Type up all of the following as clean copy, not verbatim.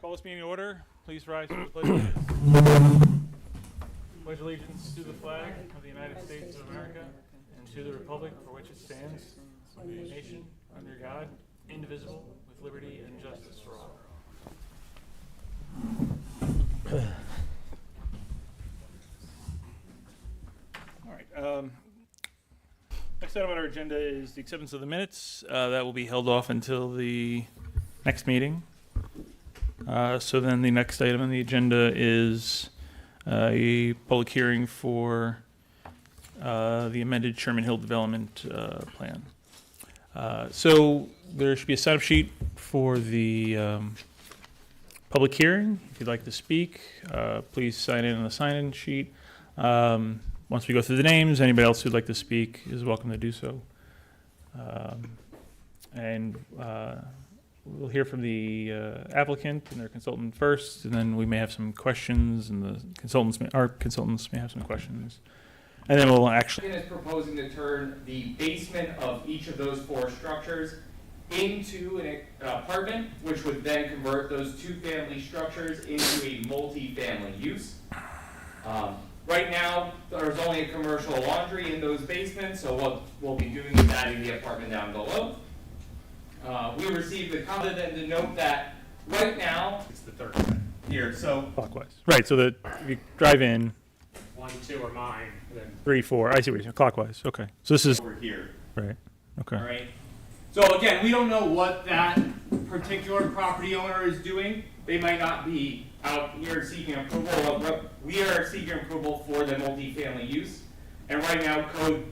Call this meeting to order. Please rise for the pledge. Pledge allegiance to the flag of the United States of America and to the republic for which it stands, one nation, under God, indivisible, with liberty and justice for all. All right. Next item on our agenda is the acceptance of the minutes. That will be held off until the next meeting. So then the next item on the agenda is a public hearing for the amended Sherman Hill Development Plan. So there should be a sign-up sheet for the public hearing. If you'd like to speak, please sign in on the sign-in sheet. Once we go through the names, anybody else who'd like to speak is welcome to do so. We'll hear from the applicant and their consultant first, and then we may have some questions, and our consultants may have some questions. And then we'll actually... is proposing to turn the basement of each of those four structures into an apartment, which would then convert those two-family structures into a multi-family use. Right now, there's only a commercial laundry in those basements, so what we'll be doing is adding the apartment down below. We received a comment and to note that right now, it's the third one here, so. Clockwise. Right, so that if you drive in. 1, 2 are mine, then 3, 4, I see what you're saying, clockwise, okay. So this is, over here. right, okay. All right. So again, we don't know what that particular property owner is doing. They might not be out here seeking approval of, we are seeking approval for the multifamily use. And right now, code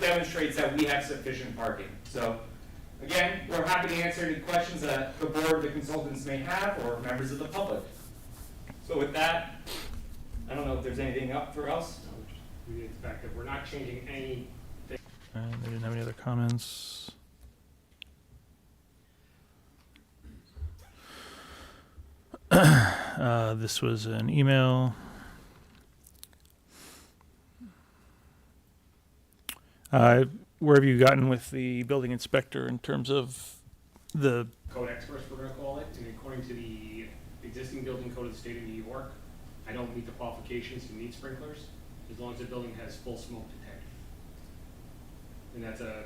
demonstrates that we have sufficient parking. So again, we're happy to answer any questions that the board, the consultants may have, or members of the public. So with that, I don't know if there's anything up for us. We need the fact that we're not changing any. And they didn't have any other comments. This was an email. Where have you gotten with the building inspector in terms of the... Code experts, we're going to call it, and according to the existing building code of the state of New York, I don't meet the qualifications to need sprinklers as long as the building has full smoke detection. And that's a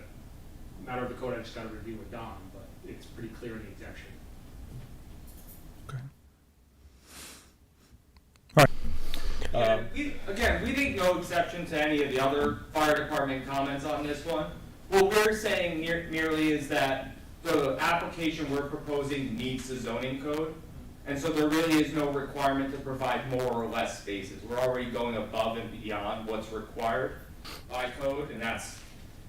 matter of the code I just got to review with Don, but it's pretty clear in the exemption. Okay. We think no exception to any of the other fire department comments on this one. What we're saying merely is that the application we're proposing meets the zoning code, and so there really is no requirement to provide more or less spaces. We're already going above and beyond what's required by code, and that's,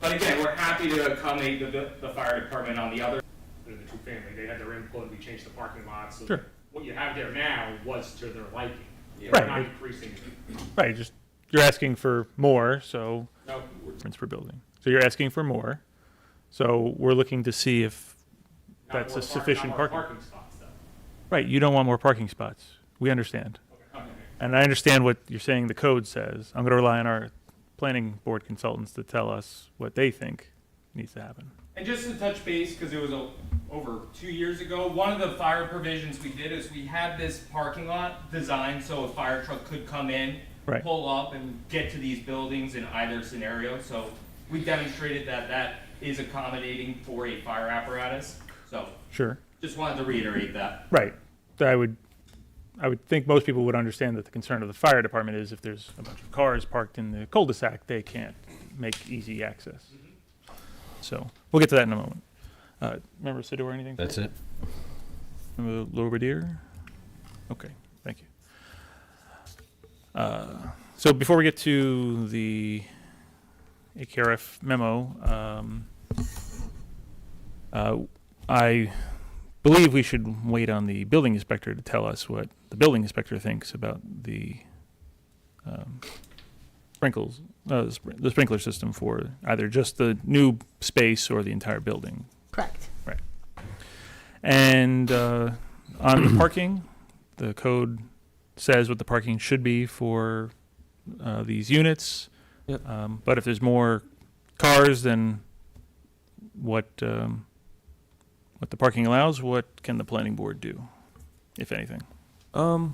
but again, we're happy to accommodate the fire department on the other. The two-family, they had their input, we changed the parking lot, so Sure. what you have there now was to their liking. Yeah. We're Right. not increasing it. Right, just, you're asking for more, so... No, Difference per building. So you're asking for more. So we're looking to see if Not that's more a sufficient not more parking. parking spots, though. Right, you don't want more parking spots. We understand. Okay. And I understand what you're saying the code says. I'm going to rely on our planning board consultants to tell us what they think needs to happen. and just to touch base, because it was over 2 years ago, one of the fire provisions we did is we had this parking lot designed so a fire truck could come in, Right. pull up, and get to these buildings in either scenario. So we demonstrated that that is accommodating for a fire apparatus. So Sure. just wanted to reiterate that. Right. I would think most people would understand that the concern of the fire department is if there's a bunch of cars parked in the cul-de-sac, they can't make easy access. So we'll get to that in a moment. Remember Sidhu or anything? That's it. Remember Loberdier? Okay, thank you. So before we get to the AKRF memo, I believe we should wait on the building inspector to tell us what the building inspector thinks about the the sprinkler system for either just the new space or the entire building. Correct. Right. And on the parking, the code says what the parking should be for these units. Yep. But if there's more cars than what the parking allows, what can the planning board do? if anything? Want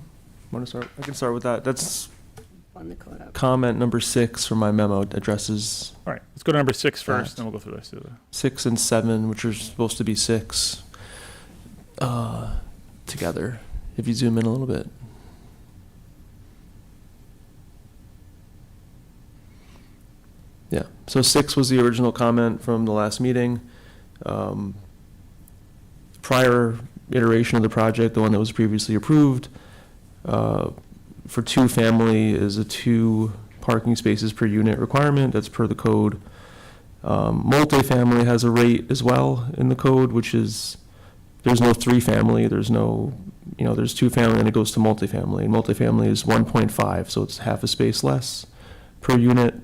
to start? I can start with that. That's On the code up. comment number 6 from my memo. It addresses All right, let's go to number 6 first, Right. then we'll go through the rest of the. 6 and 7, which are supposed to be 6, together. If you zoom in a little bit. Yeah, so 6 was the original comment from the last meeting. Prior iteration of the project, the one that was previously approved, for 2 family is a 2 parking spaces per unit requirement. That's per the code. Multifamily has a rate as well in the code, which is, there's no 3 family, there's no, there's 2 family and it goes to multifamily. And multifamily is 1.5, so it's half a space less per unit.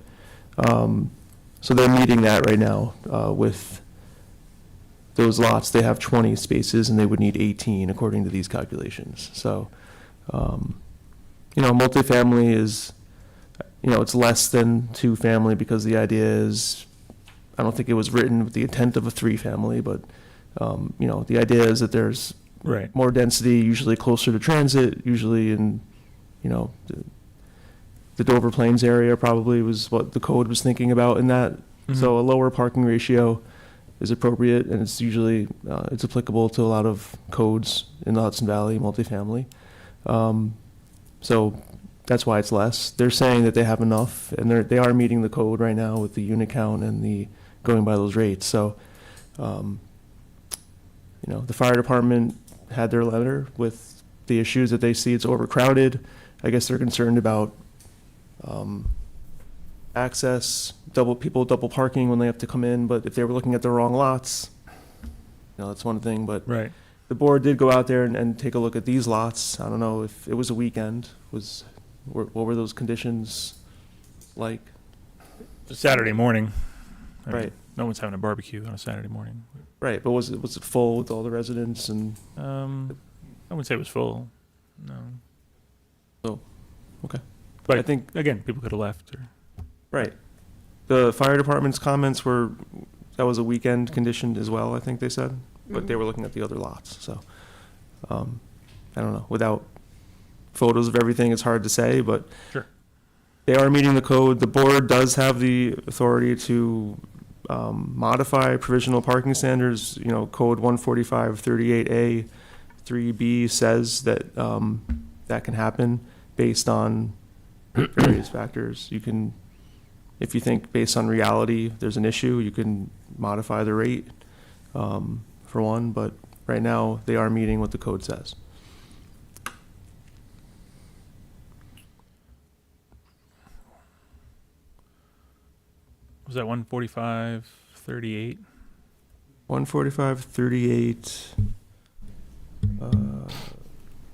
So they're meeting that right now, with those lots. They have 20 spaces and they would need 18 according to these calculations. So, multifamily is, it's less than 2 family because the idea is, I don't think it was written with the intent of a 3 family, but, the idea is that there's Right. more density, usually closer to transit, usually in, the Dover Plains area probably was what the code was thinking about in that. Mhm. So a lower parking ratio is appropriate, and it's usually, it's applicable to a lot of codes in the Hudson Valley, multifamily. So that's why it's less. They're saying that they have enough, and they are meeting the code right now with the unit count and the going by those rates. So, the fire department had their letter with the issues that they see. It's overcrowded. I guess they're concerned about access, double parking when they have to come in, but if they were looking at the wrong lots, that's one thing, but Right. the board did go out there and take a look at these lots. I don't know if it was a weekend, what were those conditions like? Saturday morning. I mean, Right. No one's having a barbecue on a Saturday morning. Right, but was it full with all the residents and, I wouldn't say it was full, no. okay. But I think, again, people could have left or. right. The fire department's comments were, that was a weekend condition as well, I think they said, but they were looking at the other lots, so. I don't know, without photos of everything, it's hard to say, but. Sure. They are meeting the code. The board does have the authority to modify provisional parking standards. Code 14538A 3B says that that can happen based on various factors. You can, if you think based on reality there's an issue, you can modify the rate for one, but right now they are meeting what the code says. Was that 14538? 14538,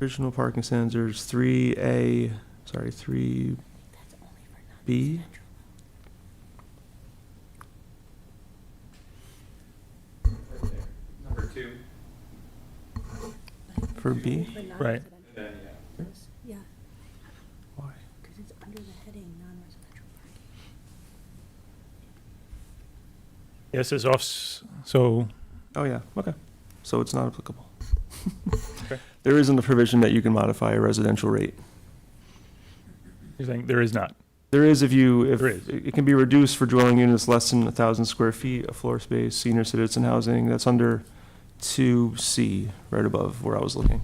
original parking standards, 3B. Number 2. For B? Right. Then, yeah. Yeah, Why? because it's under the heading non-residential parking. Yes, it's off, so, Oh, yeah, okay. So it's not applicable. Okay. There isn't a provision that you can modify a residential rate. you're saying there is not. There is if There is. it can be reduced for dwelling units less than 1,000 square feet of floor space, senior citizen housing. That's under 2C, right above where I was looking.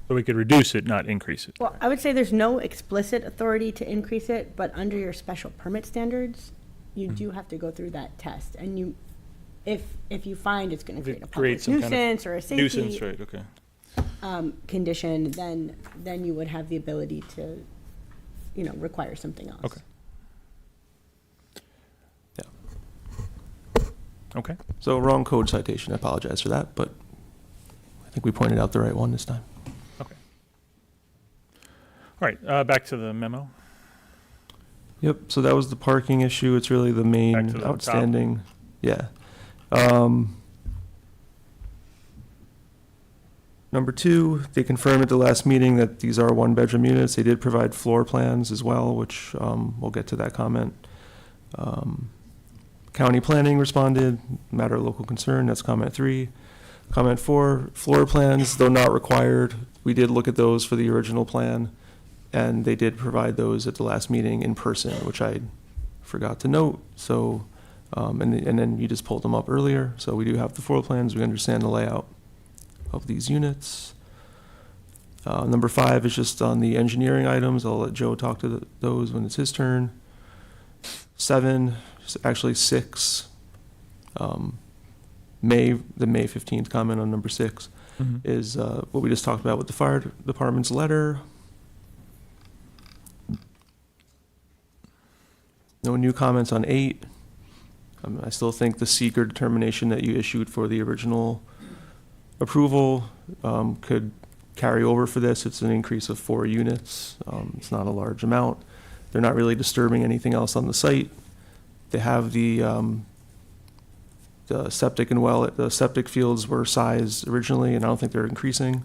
So we could reduce it, not increase it. Well, I would say there's no explicit authority to increase it, but under your special permit standards, you do have to go through that test. And if you find it's gonna If create it a creates public some kind of nuisance or a Nuisance, safety, right, okay. condition, then you would have the ability to, require something else. Okay. Okay. So wrong code citation. I apologize for that, but I think we pointed out the right one this time. Okay. All right, back to the memo. Yep, so that was the parking issue. It's really the Back to main the top. outstanding, yeah. Number 2, they confirmed at the last meeting that these are 1-bedroom units. They did provide floor plans as well, which we'll get to that comment. County planning responded, matter of local concern, that's comment 3. Comment 4, floor plans, though not required, we did look at those for the original plan, and they did provide those at the last meeting in person, which I forgot to note, so, and then you just pulled them up earlier, so we do have the floor plans, we understand the layout of these units. Number 5 is just on the engineering items, I'll let Joe talk to those when it's his turn. 7, actually 6, the May 15th comment on number 6 is what we just talked about with the fire department's letter. No new comments on 8. I still think the seeker determination that you issued for the original approval could carry over for this. It's an increase of 4 units. It's not a large amount. They're not really disturbing anything else on the site. They have the septic and well, the septic fields were sized originally, and I don't think they're increasing.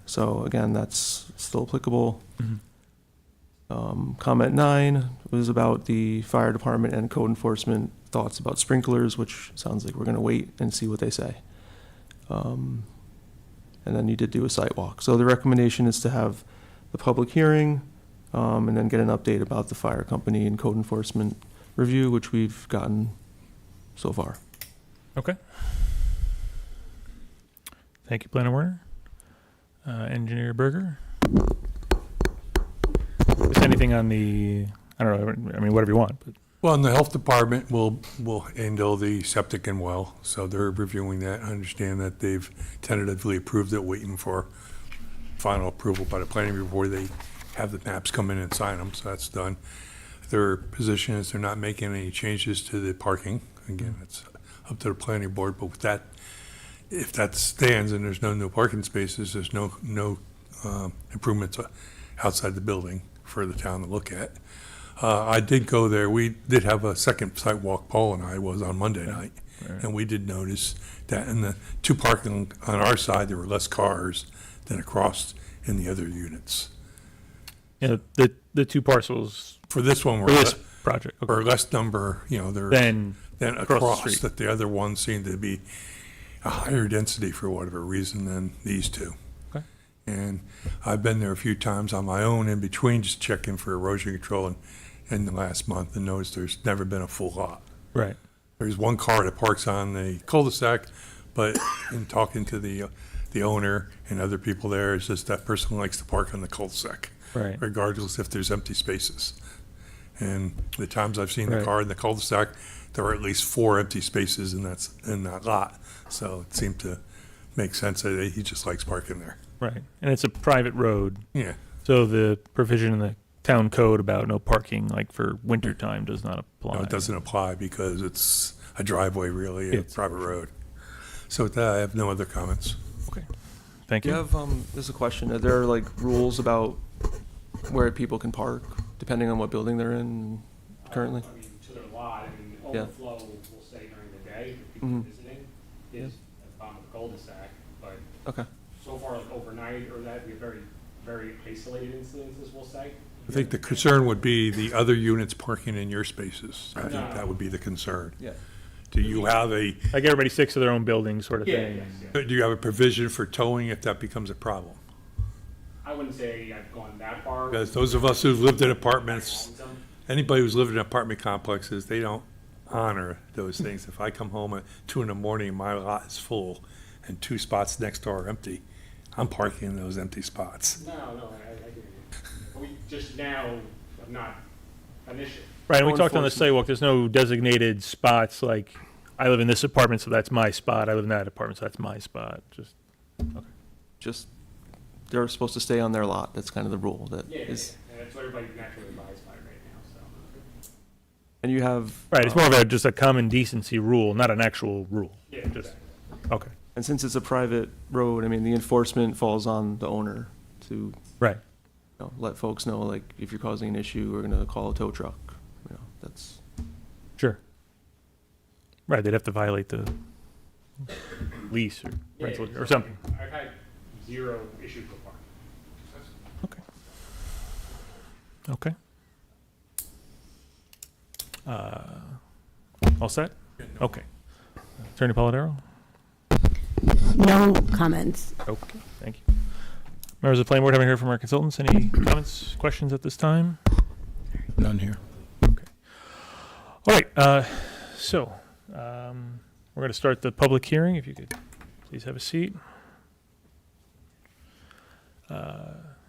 So again, that's still applicable. Comment 9 was about the fire department and code enforcement thoughts about sprinklers, which sounds like we're going to wait and see what they say. And then you did do a site walk. So the recommendation is to have the public hearing and then get an update about the fire company and code enforcement review, which we've gotten so far. Okay. Thank you, Planner Werner. Engineer Berger. Is anything on the, I don't know, I mean, whatever you want, but Well, and the health department will handle the septic and well, so they're reviewing that. I understand that they've tentatively approved it, waiting for final approval by the planning before they have the maps come in and sign them, so that's done. Their position is they're not making any changes to the parking. Again, it's up to the planning board, but with that, if that stands and there's no new parking spaces, there's no improvements outside the building for the town to look at. I did go there. We did have a second site walk, Paul and I, was on Monday night. Right. And we did notice that in the 2 parking on our side, there were less cars than across in the other units. you know, the 2 parcels For this one, for we're this project. Okay. or less number, they're Then than across the across, street. that the other ones seem to be a higher density for whatever reason than these 2. Okay. And I've been there a few times on my own in between, just checking for erosion control in the last month, and noticed there's never been a full lot. right. There's one car that parks on the cul-de-sac, but in talking to the owner and other people there, it's just that person likes to park on the cul-de-sac, Right. regardless if there's empty spaces. And the times I've seen the Right. car in the cul-de-sac, there are at least 4 empty spaces in that lot. So it seemed to make sense that he just likes parking there. Right. And it's a private road, Yeah, so the provision in the town code about no parking, like for winter time, does not apply. no, it doesn't apply because it's a driveway really, a It's- private road. So with that, I have no other comments. Okay. Thank Do you you. have, there's a question, are there like rules about where people can park, depending on what building they're in currently? I mean, to their lot, I mean, Yeah. overflow, we'll say during the day, if people Mhm. are visiting, is at the bottom of the cul-de-sac, but Okay. so far, like overnight or that, we have very, very isolated incidences, we'll say. I think the concern would be the other units parking in your spaces. I think No. that would be the concern. Yeah. Do you have Like everybody sticks to their own building sort of Yeah, thing. yes, yeah. do you have a provision for towing if that becomes a problem? I wouldn't say I've gone that far. Because those of us who've lived in apartments, Owns them. anybody who's lived in apartment complexes, they don't honor those things. If I come home at 2 in the morning, my lot is full, and 2 spots next door are empty, I'm parking in those empty spots. No, I get it. We just now have not an issue. Right, and we No talked on the enforcement. sidewalk, there's no designated spots, like, I live in this apartment, so that's my spot, I live in that apartment, so that's my spot, Just, they're supposed to stay on their lot, that's kind of the rule that Yeah, is. and that's what everybody's naturally advised by right now, so. And you have. right, it's more of just a common decency rule, not an actual rule. Yeah, Just- exactly. Okay, And since it's a private road, I mean, the enforcement falls on the owner to, right, let folks know, like, if you're causing an issue, we're gonna call a tow truck. That's, sure. Right, they'd have to violate the lease or Yeah, rental or exactly. something. I've had 0 issues with parking. Okay. All set? Okay. Attorney Polidoro? No comments. Okay, thank you. Members of the planning board, haven't heard from our consultants. Any comments, questions at this time? None here. All right, so we're going to start the public hearing. If you could please have a seat.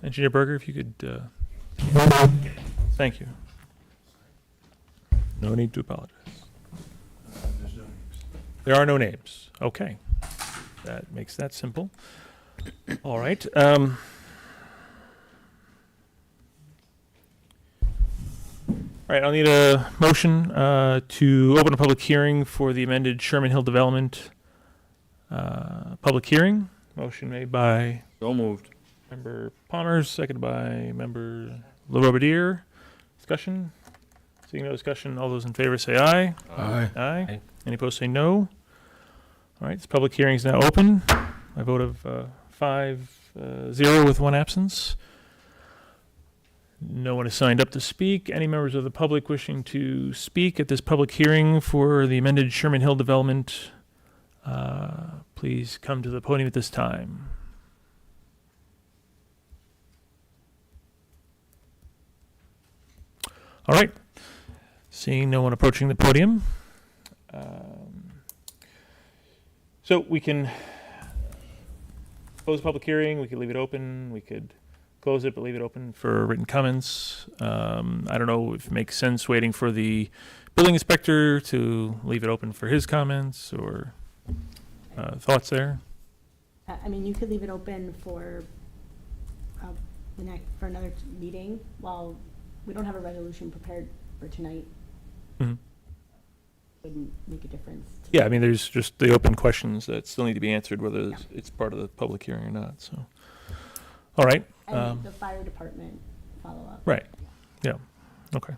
Engineer Berger, if you could. Thank you. No need to apologize. There are no names. Okay. That makes that simple. All right. All right, I'll need a motion to open a public hearing for the amended Sherman Hill Development public hearing. Motion made by So moved. Member Palmer, seconded by Member LaRobediere. Discussion? Seeing no discussion, all those in favor say aye. Aye. Aye. Any opposed say no. All right, this public hearing is now open. A vote of 5-0 with one absence. No one has signed up to speak. Any members of the public wishing to speak at this public hearing for the amended Sherman Hill development, please come to the podium at this time. All right. Seeing no one approaching the podium. So we can close the public hearing, we could leave it open, we could close it but leave it open for written comments. I don't know if it makes sense waiting for the building inspector to leave it open for his comments or thoughts there. I mean, you could leave it open for for another meeting while we don't have a resolution prepared for tonight. Mhm. Wouldn't make a difference. Yeah, I mean, there's just the open questions that still need to be answered, whether it's part of the public hearing or not, so. All right. And the fire department follow-up. Right, yeah, okay.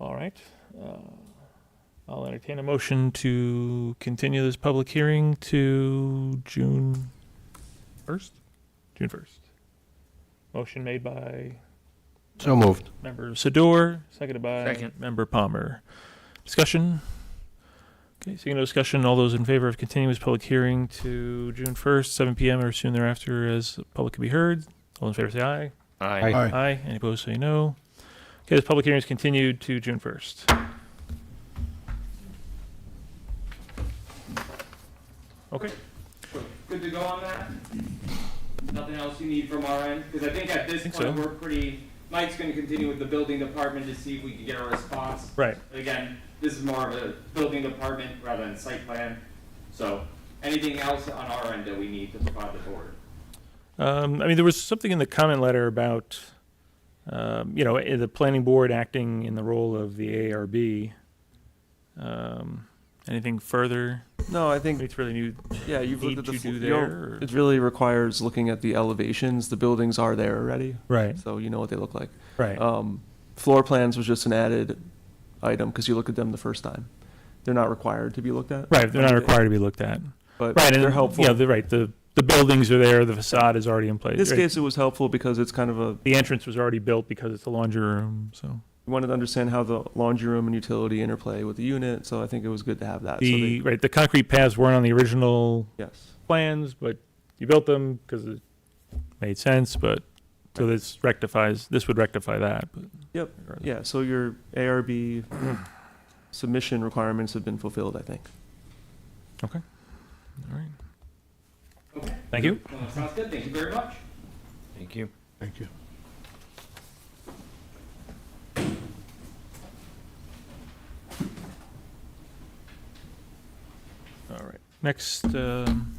All right. I'll entertain a motion to continue this public hearing to June 1st? June 1st. Motion made by So moved. Member Sador, seconded by Second. Member Palmer. Discussion? Okay, seeing no discussion, all those in favor of continuing this public hearing to June 1st, 7 p.m. or soon thereafter as the public can be heard. All in favor say aye. Aye. Aye. Any opposed say no. Okay, this public hearing is continued to June 1st. Okay. Good to go on that? Nothing else you need from our end? Because I think at this Think point, so. we're pretty, Mike's gonna continue with the building department to see if we can get a response. Right. Again, this is more of a building department rather than site plan. So anything else on our end that we need to provide the board? I mean, there was something in the comment letter about, the planning board acting in the role of the ARB. Anything further? No, I think, It's really new. yeah, you've need looked at the, to do you there, know, or- it really requires looking at the elevations. The buildings are there already, Right. so you know what they look like. Right. Floor plans was just an added item because you look at them the first time. They're not required to be looked at. Right. They're not required to be looked at. But Right. And they're helpful. Yeah, right. The buildings are there. The facade is already in place. In this right? case, it was helpful because it's kind of a, The entrance was already built because it's a laundry room. So we wanted to understand how the laundry room and utility interplay with the unit, so I think it was good to have that. So the concrete paths weren't on the original yes. plans, but you built them because it made sense. But so this would rectify that. But Yep. Yeah, so your ARB submission requirements have been fulfilled, I think. Okay. All right. Okay. Thank you. Well, that sounds good. Thank you very much. Thank you. Thank you. All right. Next item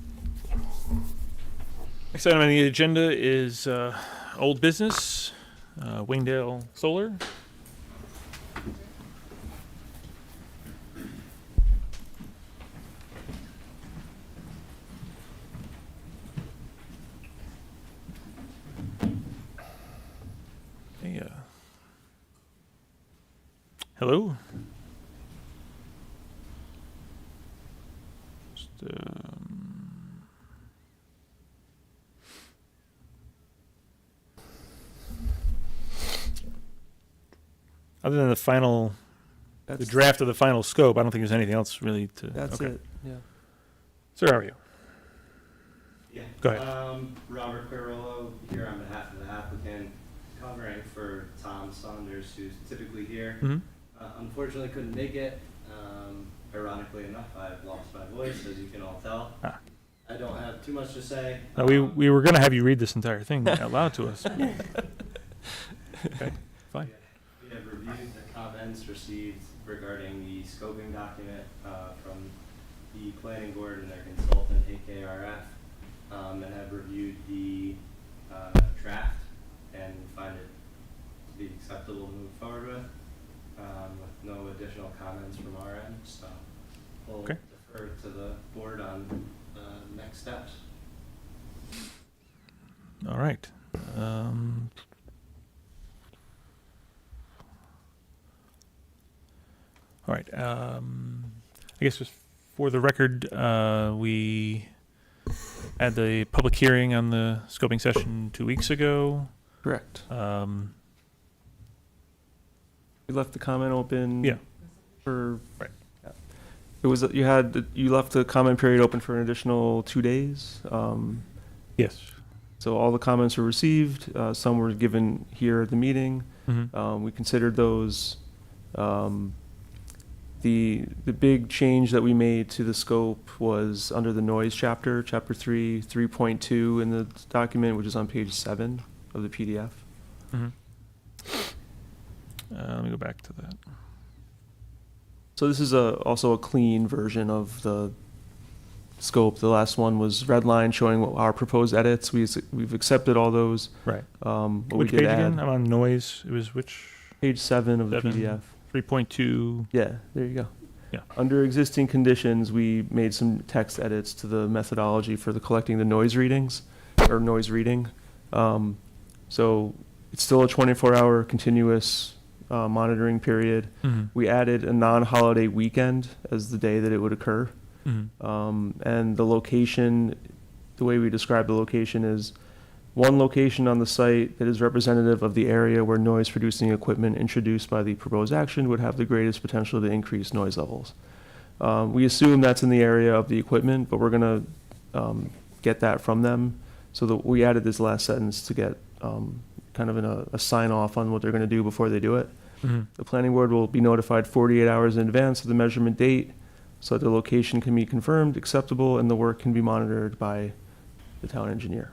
on the agenda is old business, Wingdale Solar. Hey, hello? Just, other than the That's, draft of the final scope, I don't think there's anything else really to. That's okay. it, yeah. Sir, how are you? Yeah. Go ahead. Robert Quirolo here on behalf of the applicant, covering for Tom Saunders, who's typically here. Mhm. Unfortunately, couldn't make it. Ironically enough, I've lost my voice, as you can all tell. Ah. I don't have too much to say. We were going to have you read this entire thing out loud to us. Okay, fine. We have reviewed the comments received regarding the scoping document from the planning board and their consultant, AKRF, and have reviewed the draft and find it to be acceptable to move forward with no additional comments from our end. So we'll Okay. defer to the board on next steps. All right. All right. I guess just for the record, we had the public hearing on the scoping session 2 weeks ago. Correct. Um, We left the comment open. Yeah. For. Right. Yeah. It was, you left the comment period open for an additional 2 days. yes. So all the comments were received, some were given here at the meeting. Mhm. We considered those. The big change that we made to the scope was under the noise chapter, chapter 3, 3.2 in the document, which is on page 7 of the PDF. Mhm. Let me go back to that. So this is also a clean version of the scope. The last one was red line showing what our proposed edits. We've accepted all those. Right. But Which we did page again? add I'm on noise. It was which? page 7 of the 7. PDF. 3.2. Yeah, there you go. Yeah. Under existing conditions, we made some text edits to the methodology for the collecting the noise readings, or noise reading. So it's still a 24-hour continuous monitoring period. Mhm. We added a non-holiday weekend as the day that it would occur. Mhm. And the location, the way we describe the location is one location on the site that is representative of the area where noise-producing equipment introduced by the proposed action would have the greatest potential to increase noise levels. We assume that's in the area of the equipment, but we're going to get that from them. So that we added this last sentence to get kind of a sign-off on what they're going to do before they do it. Mhm. The planning board will be notified 48 hours in advance of the measurement date so that the location can be confirmed, acceptable, and the work can be monitored by the town engineer.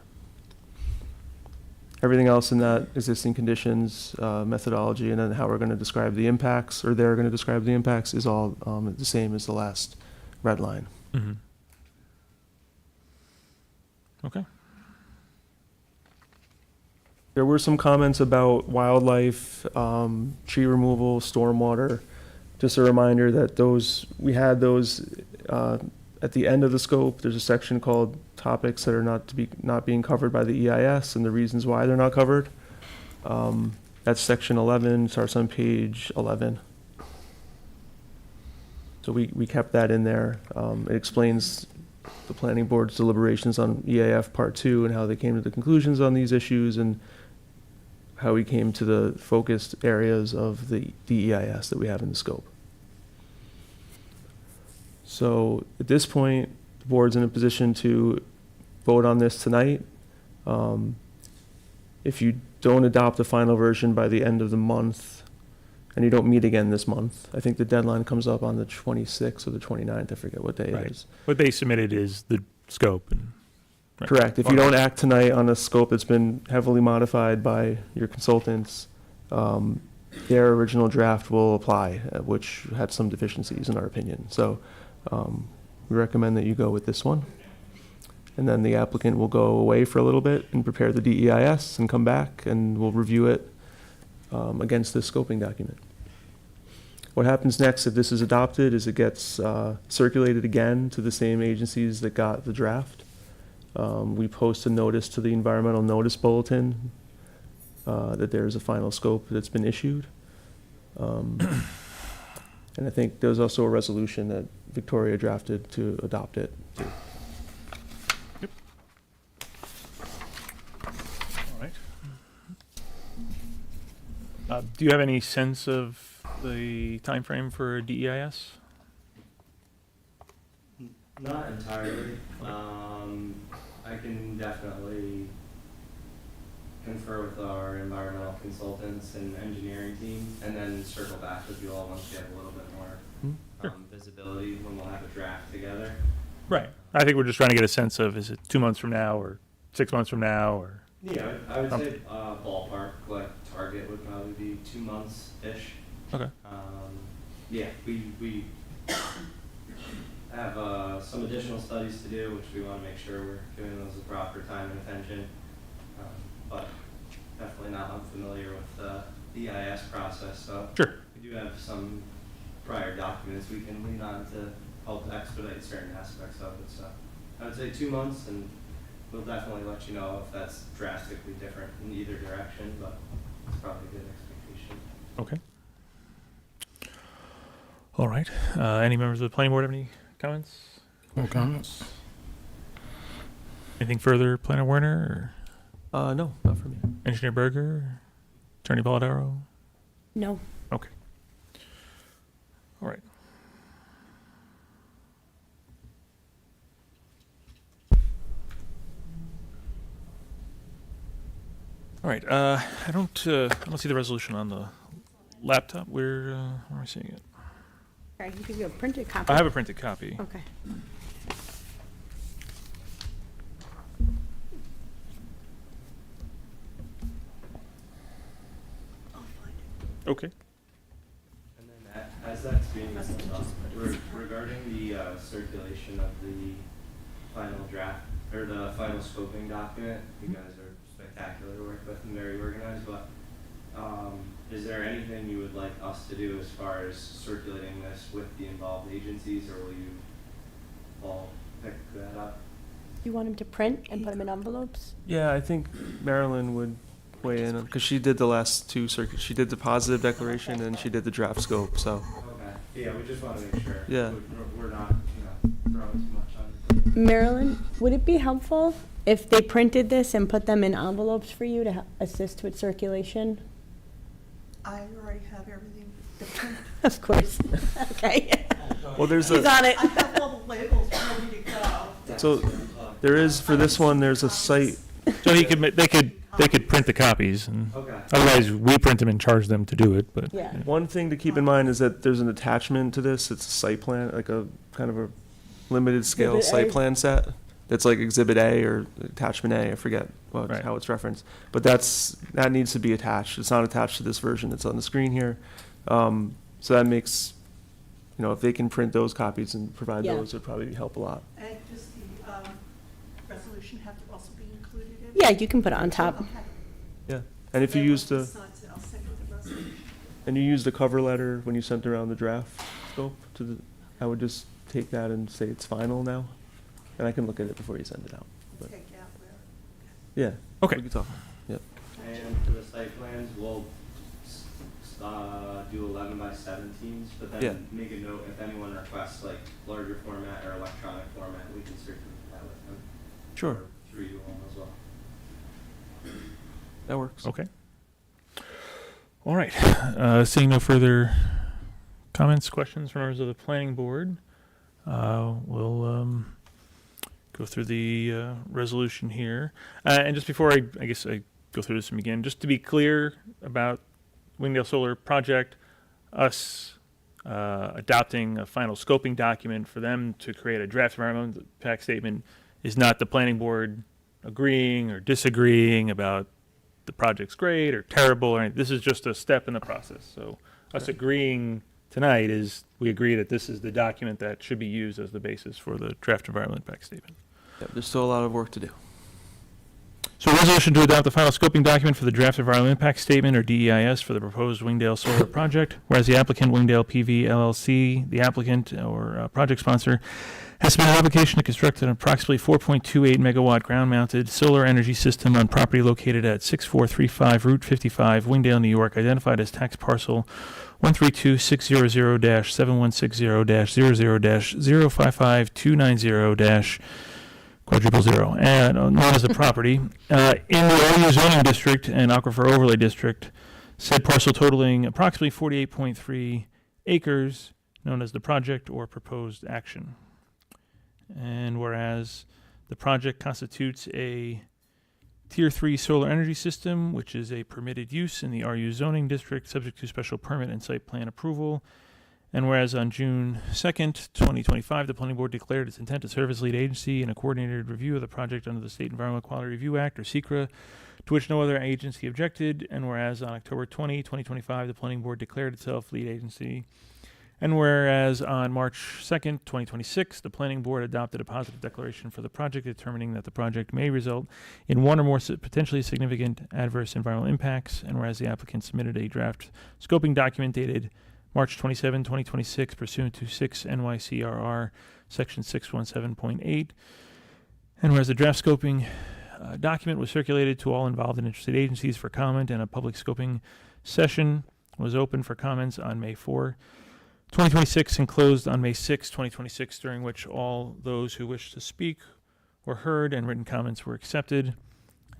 Everything else in that existing conditions, methodology, and then how we're going to describe the impacts, or they're going to describe the impacts, is all the same as the last red line. Mhm. Okay. There were some comments about wildlife, tree removal, stormwater. Just a reminder that we had those at the end of the scope. There's a section called topics that are not being covered by the EIS and the reasons why they're not covered. That's section 11, starts on page 11. So we kept that in there. It explains the planning board's deliberations on EAF Part 2 and how they came to the conclusions on these issues and how we came to the focused areas of the EIS that we have in the scope. So at this point, the board's in a position to vote on this tonight. If you don't adopt the final version by the end of the month, and you don't meet again this month, I think the deadline comes up on the 26th or the 29th, I forget what day Right. it is. What they submitted is the scope. And, right. Correct. If you don't act tonight on a scope that's been heavily modified by your consultants, their original draft will apply, which had some deficiencies in our opinion. So we recommend that you go with this one. And then the applicant will go away for a little bit and prepare the DEIS and come back and we'll review it against this scoping document. What happens next if this is adopted is it gets circulated again to the same agencies that got the draft. We post a notice to the environmental notice bulletin that there's a final scope that's been issued. And I think there's also a resolution that Victoria drafted to adopt it. All right. Do you have any sense of the time frame for DEIS? Not entirely. I can definitely confer with our environmental consultants and engineering team, and then circle back with you all once we have a little bit more Sure. visibility, when we'll have a draft together. Right. I think we're just trying to get a sense of, is it 2 months from now or 6 months from now or? Yeah, I would say ballpark, like target would probably be 2 months-ish. Okay. Yeah, we have some additional studies to do, which we want to make sure we're giving those the proper time and attention. But definitely not unfamiliar with the EIS process, so Sure. we do have some prior documents we can lean on to help expedite certain aspects of it. So I would say 2 months, and we'll definitely let you know if that's drastically different in either direction, but it's probably a good expectation. Okay. All right. Any members of the planning board have any comments? No comments? Anything further, Planner Werner No, not for me. or Engineer Berger, Attorney Polidoro? No. Okay. All right. All right. I don't see the resolution on the laptop. Where am I seeing it? I can give you a printed copy. I have a printed copy. Okay. Okay. And then as that's being regarding the circulation of the final draft, or the final scoping document, you guys are spectacular to work with and very organized, but is there anything you would like us to do as far as circulating this with the involved agencies, or will you all pick that up? You want them to print and put them in envelopes? Yeah, I think Marilyn would weigh in, because she did the last two circuits. She did the positive declaration and she did the draft scope, so. Okay, yeah, we just want to make sure. Yeah. We're not, throwing too much on your plate. Marilyn, would it be helpful if they printed this and put them in envelopes for you to assist with circulation? I already have everything. Of course. Okay. Well, there's He's a, on it. I have all the labels ready to go. so there is, for this one, there's a site, So they could print the copies, and Okay. otherwise we print them and charge them to do it. But Yeah. one thing to keep in mind is that there's an attachment to this. It's a site plan, like a kind of a limited scale Exhibit site A. plan set. It's like Exhibit A or Attachment A, I forget Right. how it's referenced. But that needs to be attached. It's not attached to this version that's on the screen here. So that makes, if they can print those copies and provide Yeah. those, it'd probably help a lot. And does the resolution have to also be included in it? Yeah, you can put it on top. Okay. Yeah. And if you Then use once the, decides it, I'll send you the resolution. and you use the cover letter when you sent around the draft scope to the, I would just take that and say it's final now. And I can look at it before you send it out. But, Take out where. yeah. Okay. We can talk. Yep. And for the site plans, we'll do 11 by 17s, but then Yeah. make a note if anyone requests like larger format or electronic format, we can circulate that with them. Sure. Or through you all as well. That works. okay. All right. Seeing no further comments, questions from members of the planning board, we'll go through the resolution here. And just before I guess I go through this and begin, just to be clear about Wingdale Solar Project, us adopting a final scoping document for them to create a draft environmental impact statement is not the planning board agreeing or disagreeing about the project's great or terrible or anything. This is just a step in the process. So us agreeing tonight is we agree that this is the document that should be used as the basis for the draft environmental impact statement. Yep, there's still a lot of work to do. So a resolution to adopt the final scoping document for the draft environmental impact statement, or DEIS, for the proposed Wingdale Solar project, whereas the applicant, Wingdale PV LLC, the applicant or project sponsor, has submitted an application to construct an approximately 4.28 megawatt ground-mounted solar energy system on property located at 6435 Route 55, Wingdale, New York, identified as tax parcel 132-600-716-00-00-055290- quadruple zero, and known as the property, in the OU zoning district and aquifer overlay district, said parcel totaling approximately 48.3 acres, known as the project or proposed action. And whereas The project constitutes a Tier 3 solar energy system, which is a permitted use in the RU zoning district, subject to special permit and site plan approval. And whereas on June 2nd, 2025, the planning board declared its intent to serve as lead agency in a coordinated review of the project under the State Environmental Quality Review Act, or SECRA, to which no other agency objected. And whereas on October 20, 2025, the planning board declared itself lead agency. And whereas on March 2nd, 2026, the planning board adopted a positive declaration for the project, determining that the project may result in one or more potentially significant adverse environmental impacts. And whereas the applicant submitted a draft scoping document dated March 27, 2026, pursuant to 6 NYCRR Section 617.8. And whereas the draft scoping document was circulated to all involved and interested agencies for comment, and a public scoping session was open for comments on May 4, 2026, and closed on May 6, 2026, during which all those who wished to speak were heard and written comments were accepted.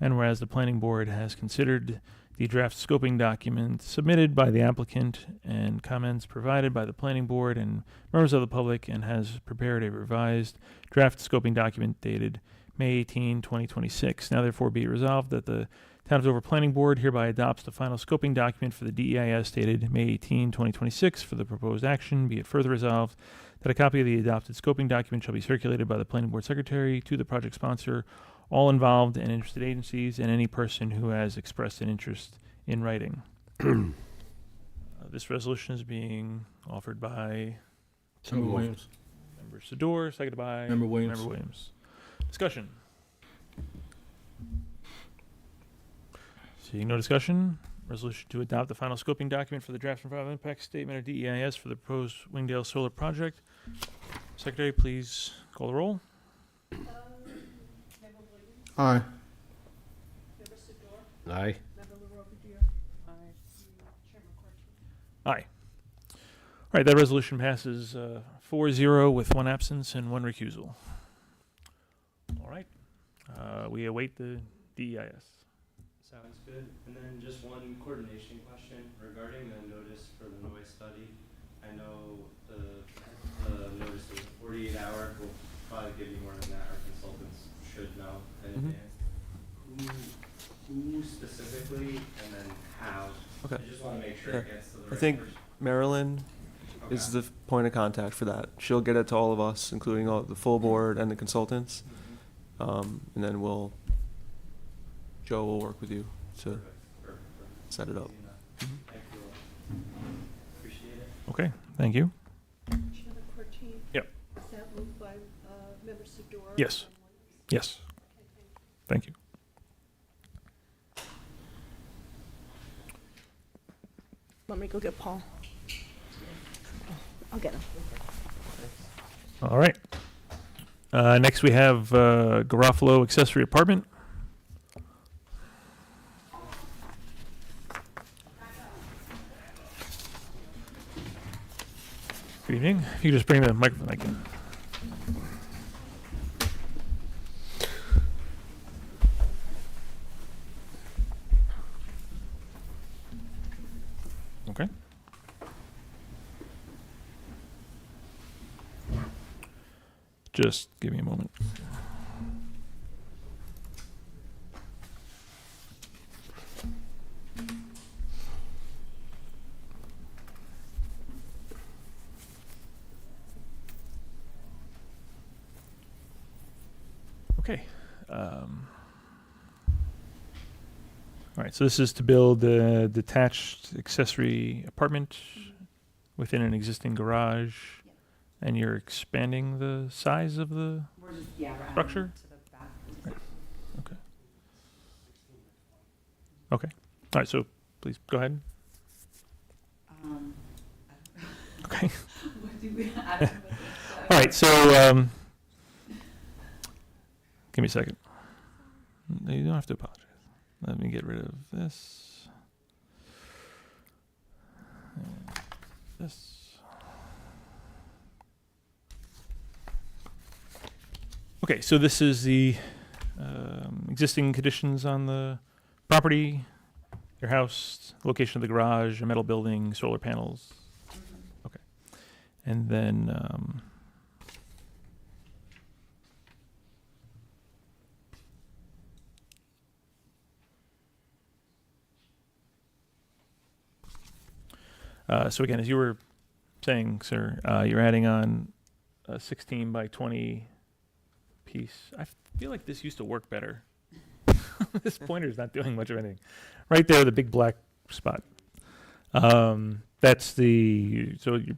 And whereas the planning board has considered the draft scoping document submitted by the applicant and comments provided by the planning board and members of the public, and has prepared a revised draft scoping document dated May 18, 2026. Now therefore be it resolved that the Town of Dover Planning Board hereby adopts the final scoping document for the DEIS dated May 18, 2026 for the proposed action. Be it further resolved that a copy of the adopted scoping document shall be circulated by the planning board secretary to the project sponsor, all involved and interested agencies, and any person who has expressed an interest in writing. This resolution is being offered by Member Williams. Member Sador, seconded by Member Williams. Member Williams. Discussion. Seeing no discussion, resolution to adopt the final scoping document for the draft environmental impact statement of DEIS for the proposed Wingdale Solar Project. Secretary, please call the roll. Member Williams, Aye. Member Sador, Aye. Member LaRobier, Chairman Corrigan. Aye. All right, that resolution passes 4-0 with one absence and one recusal. All right, we await the DEIS. Sounds good. And then just one coordination question regarding the notice for the noise study. I know the notice is 48 hour. We'll probably give you more than that. Our consultants should know in Mhm. advance. Who specifically, and then how? Okay. I just want to make sure Yeah. it gets to the I right think person. Marilyn is the point of contact for that. She'll get it to all of us, including all the full board and the consultants. And then Joe will work with you to Perfect. Perfect. set it up. Easy enough. Mhm. Thank you all. Appreciate it. Okay, thank you. Chairman Corrigan. Yep. Is that moved by Member Sador? Yes. and Williams? Yes, Okay, thank you. thank you. Want me to go get Paul? I'll get him. All right. Next we have Garofalo accessory apartment. Good evening. If you could just bring the microphone, thank you. Okay. Just give me a moment. Okay. All right, so this is to build a detached accessory apartment within an existing garage, and you're expanding the size of the We're just, yeah, we're adding structure? to the back. Okay. Okay. All right, so please go ahead. Um, Okay. what do we add? All right, so give me a second. No, you don't have to apologize. Let me get rid of this. And this. Okay, so this is the existing conditions on the property, your house, location of the garage, a metal building, solar panels. Okay. And then So again, as you were saying, sir, you're adding on a 16 by 20 piece. I feel like this used to work better. This pointer's not doing much of anything. Right there, the big black spot. That's so you're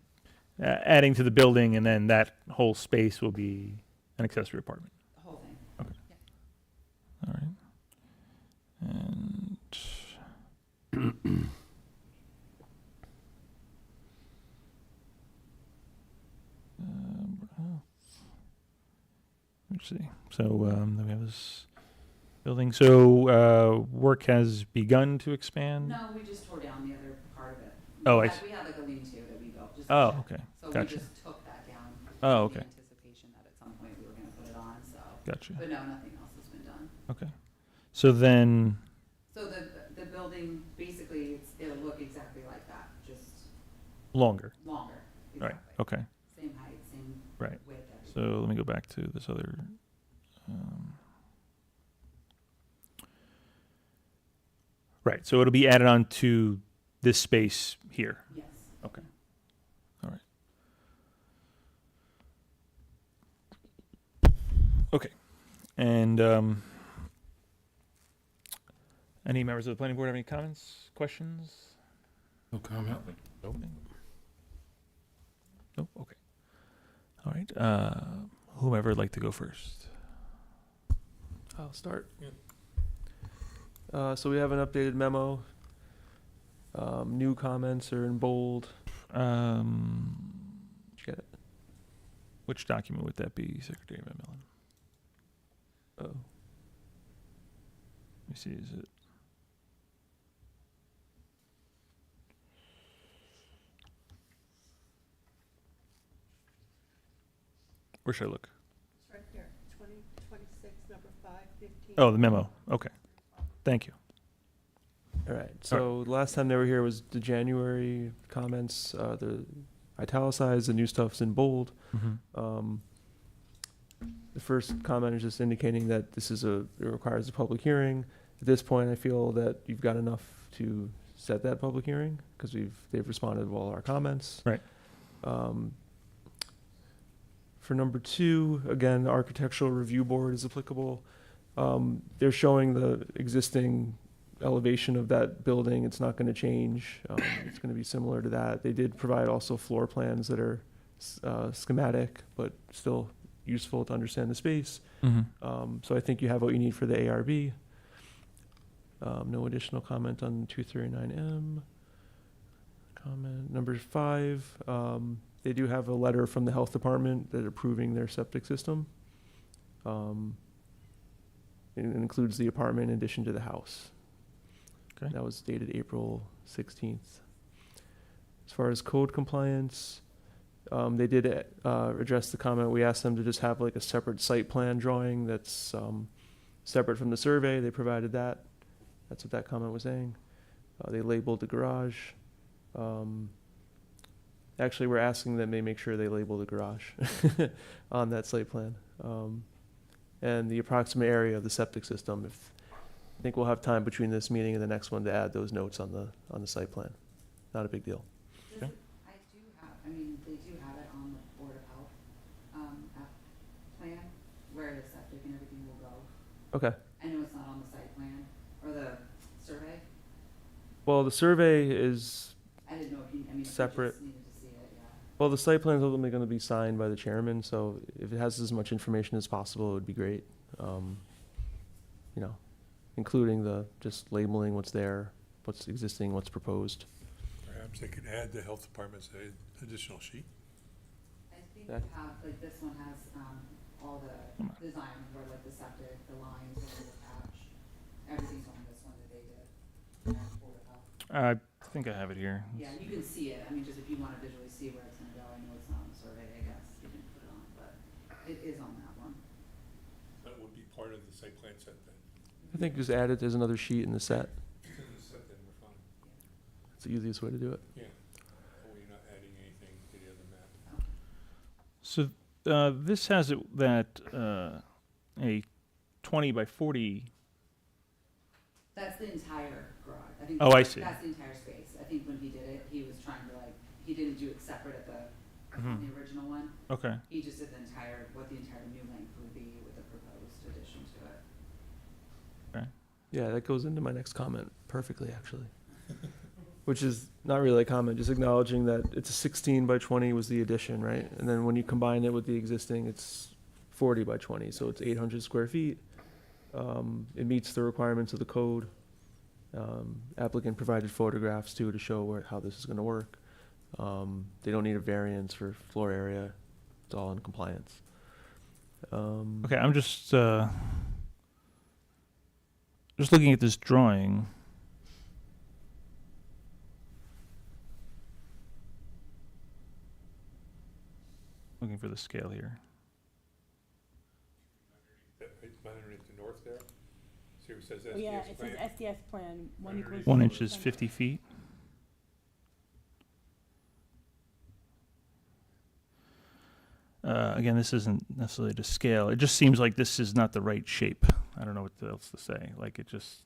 adding to the building, and then that whole space will be an accessory apartment. The whole thing. All right. And let's see. So then we have this building. So work has begun to expand. No, we just tore down the other part of it. Oh, We I had- see. We had like a lean-to that we built, just. a Oh, shed. okay. So we Gotcha. just took that down. Oh, in okay. anticipation that at some point we were gonna put it on, so, Gotcha. but no, nothing else has been done. Okay. So then, So the building, basically, it'll look exactly like that, just longer. longer. Right. Exactly. Okay. Same height, same Right. width, everything. So let me go back to this other. Right. So it'll be added on to this space here. Yes. Okay. All right. Okay. And any members of the planning board have any comments, questions? No comment. Nope. Nope. Okay. All right. Whomever would like to go first. I'll start. So we have an updated memo. New comments are in bold. Did you get it? Which document would that be, Secretary McMillan? Oh. Let me see. Is it? Where should I look? It's right there, 2026, number 515. Oh, the memo. Okay. Thank you. All right. So last time they were here was the January comments. The italicized, the new stuff's in bold. The first comment is just indicating that this is it requires a public hearing. At this point, I feel that you've got enough to set that public hearing because they've responded to all our comments. Right. For number 2, again, the Architectural Review Board is applicable. They're showing the existing elevation of that building. It's not going to change. It's going to be similar to that. They did provide also floor plans that are schematic, but still useful to understand the space. So I think you have what you need for the ARB. No additional comment on 239M. Comment number 5. They do have a letter from the health department that approving their septic system. It includes the apartment in addition to the house. Okay. That was dated April 16th. As far as code compliance, they did address the comment. We asked them to just have like a separate site plan drawing that's separate from the survey. They provided that. That's what that comment was saying. They labeled the garage. Actually, we're asking them they make sure they label the garage on that site plan. And the approximate area of the septic system. I think we'll have time between this meeting and the next one to add those notes on the site plan. Not a big deal. Does it- I do have, I mean, they do have it on the Board of Health, app plan, where the septic and everything will go. Okay. I know it's not on the site plan, or the survey. Well, the survey is, I didn't know if you, I mean, if you Separate. just needed to see it, yeah. well, the site plan is ultimately going to be signed by the chairman, so if it has as much information as possible, it would be great. Including just labeling what's there, what's existing, what's proposed. Perhaps they could add the health department's additional sheet. I think That- we have, like, this one has, all the design for like the septic, the lines, the little patch, everything's on this one that they did. Board of Health. I think I have it here. Yeah, you can see it, I mean, just if you wanna visually see where it's gonna go, I know it's not on the survey, I guess, you didn't put it on, but it is on that one. That would be part of the site plan set then. I think just add it as another sheet in the set. It's in the set then, we're fine. It's the easiest way to do it. Yeah. Oh, you're not adding anything to the other map. So this has it that a 20 by 40. That's the entire garage, I think. Oh, I see. That's the entire space, I think when he did it, he was trying to like he didn't do it separate at on the original one. Okay. He just did what the entire new length would be with the proposed addition to it. Yeah, that goes into my next comment perfectly, actually. Which is not really a comment, just acknowledging that it's a 16 by 20 was the addition, right? And then when you combine it with the existing, it's 40 by 20, so it's 800 square feet. It meets the requirements of the code. Applicant provided photographs too to show how this is gonna work. They don't need a variance for floor area. It's all in compliance. Okay, I'm just looking at this drawing. Looking for the scale here. Underneath the north there? See where it says Oh, yeah, SDS it plan? says SDS plan, 1 equals. 1 inch is 50 feet. Again, this isn't necessarily to scale. It just seems like this is not the right shape. I don't know what else to say. Like, it just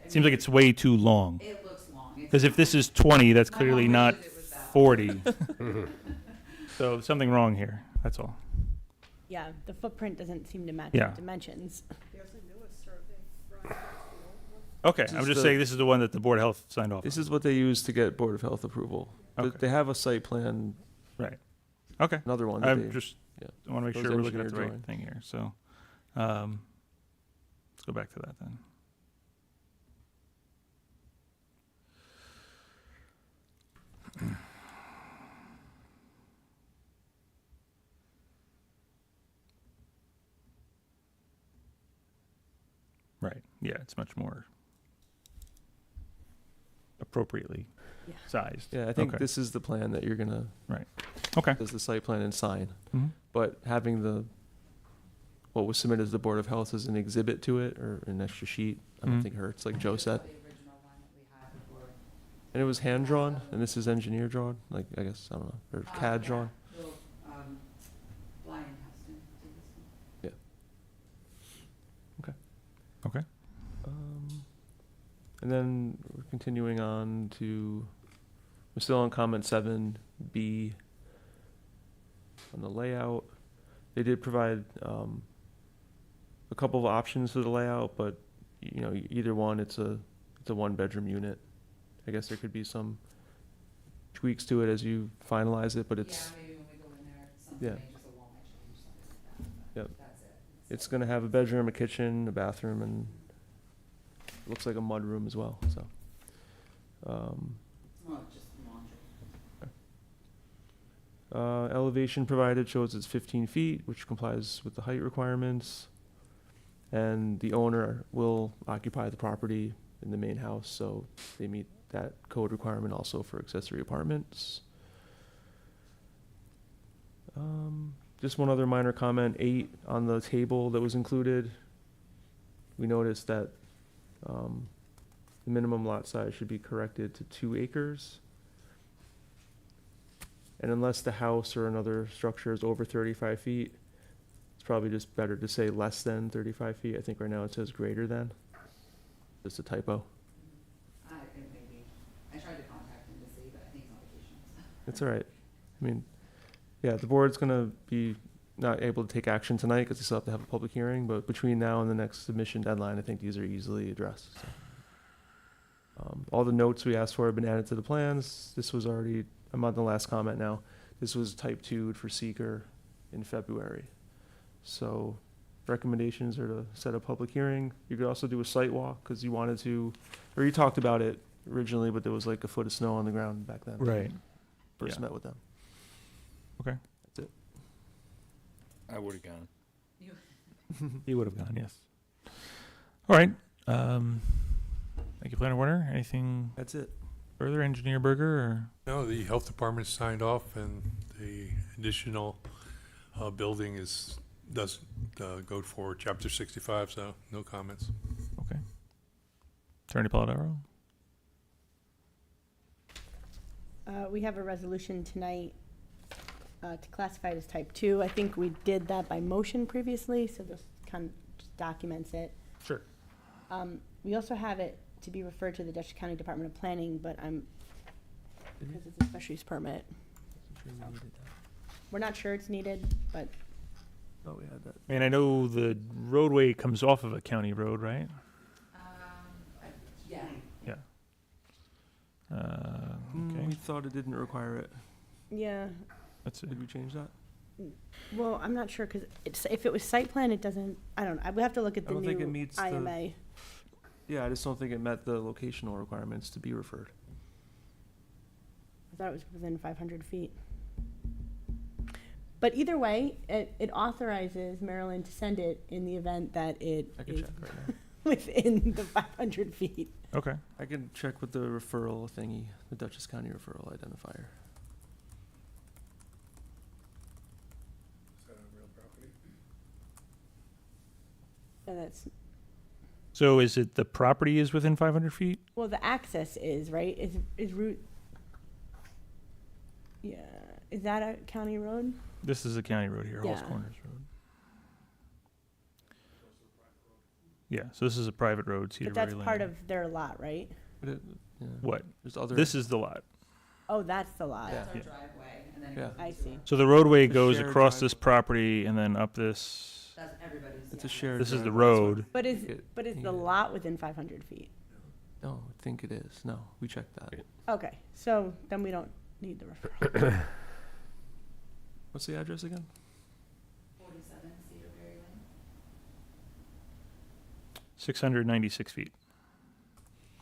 seems like it's way too long. It looks long. Because if this is 20, that's My clearly mom not wishes it was that 40. So something wrong here, that's all. Yeah, the footprint doesn't seem to match Yeah. the dimensions. There's a newest survey, Brian, that's the old one. Okay, This I'm is just the- saying this is the one that the Board of Health signed off This on. is what they use to get Board of Health approval. Okay. They have a site plan, Right. Okay. another one that I'm they, just, yeah. I want to make Those sure we're looking at the engineer right drawings. thing here, so, let's go back to that then. Right, yeah, it's much more appropriately Yeah. sized. Yeah, I think Okay. this is the plan that you're gonna, Okay. as the site plan and sign. Mhm. But having what was submitted to the Board of Health as an exhibit to it, or an extra sheet, I don't Mhm. think hurts, like Joe said. The original one that we had before. And it was hand-drawn, and this is engineer drawn, like, I guess, I don't know, or CAD Yeah, drawn. Will, Brian Heston did this one. Okay. And then we're continuing on to, we're still on comment 7B on the layout. They did provide a couple of options for the layout, but either one, it's a 1-bedroom unit. I guess there could be some tweaks to it as you finalize it, but it's Yeah, maybe when we go in there, something Yeah. may just a wall might change, something like that, Yep. but that's it. it's gonna have a bedroom, a kitchen, a bathroom, and it looks like a mudroom as well. So. It's more of just laundry. Elevation provided shows it's 15 feet, which complies with the height requirements. And the owner will occupy the property in the main house, so they meet that code requirement also for accessory apartments. Just one other minor comment, 8 on the table that was included. We noticed that the minimum lot size should be corrected to 2 acres. And unless the house or another structure is over 35 feet, it's probably just better to say less than 35 feet. I think right now it says greater than. Just a typo. It may be, I tried to contact him to see, but I think he's on vacation, so. It's all right. I mean, yeah, the board's gonna be not able to take action tonight because they still have to have a public hearing, but between now and the next submission deadline, I think these are easily addressed. So. All the notes we asked for have been added to the plans. This was already, I'm on the last comment now. This was type 2'd for seeker in February. So recommendations are to set a public hearing. You could also do a site walk because you wanted to, or you talked about it originally, but there was like a foot of snow on the ground back then. Right. First Yeah. met with them. Okay. That's it. I would have gone. He would have gone, yes. All right. Thank you, Planner Warner. Anything That's it. further, Engineer Berger, or? No, the health department signed off, and the additional building doesn't go for Chapter 65, so no comments. Okay. Attorney Polidoro? We have a resolution tonight to classify it as type 2. I think we did that by motion previously, so this kind of just documents it. Sure. We also have it to be referred to the Dutchess County Department of Planning, but I'm because it's a special use permit. We're not sure it's needed, but Oh, we had that. I mean, I know the roadway comes off of a county road, right? Yeah. Yeah. We Okay, thought it didn't require it. yeah. that's it. Did we change that? Well, I'm not sure, because if it was site plan, it doesn't, I don't know. I would have to look at I the don't think it new meets the- IMA. Yeah, I just don't think it met the locational requirements to be referred. I thought it was within 500 feet. But either way, it authorizes Maryland to send it in the event that it I can is check right now. within the 500 feet. Okay. I can check with the referral thingy, the Dutchess County referral identifier. Is that on real property? And that's, So is it the property is within 500 feet? well, the access is, right? Is route, yeah, is that a county road? This is a county road here, Halls Yeah. Corners Road. Yeah, so this is a private road, Cedar But Berry that's Lane. part of their lot, right? But it, yeah. What? There's other. This is the lot. Oh, that's the lot. That's our Yeah. driveway, and then it Yeah. goes I into see. a- So the roadway The goes shared across this driveway. property and then up this. That's everybody's. It's yeah, a shared. This is the driveway, that's why road. But I is, think it but is the needed it. lot within 500 feet? No, I think it is. No, we checked that. Okay. Okay, so then we don't need the referral. What's the address again? 47 Cedar Berry Lane. 696 feet.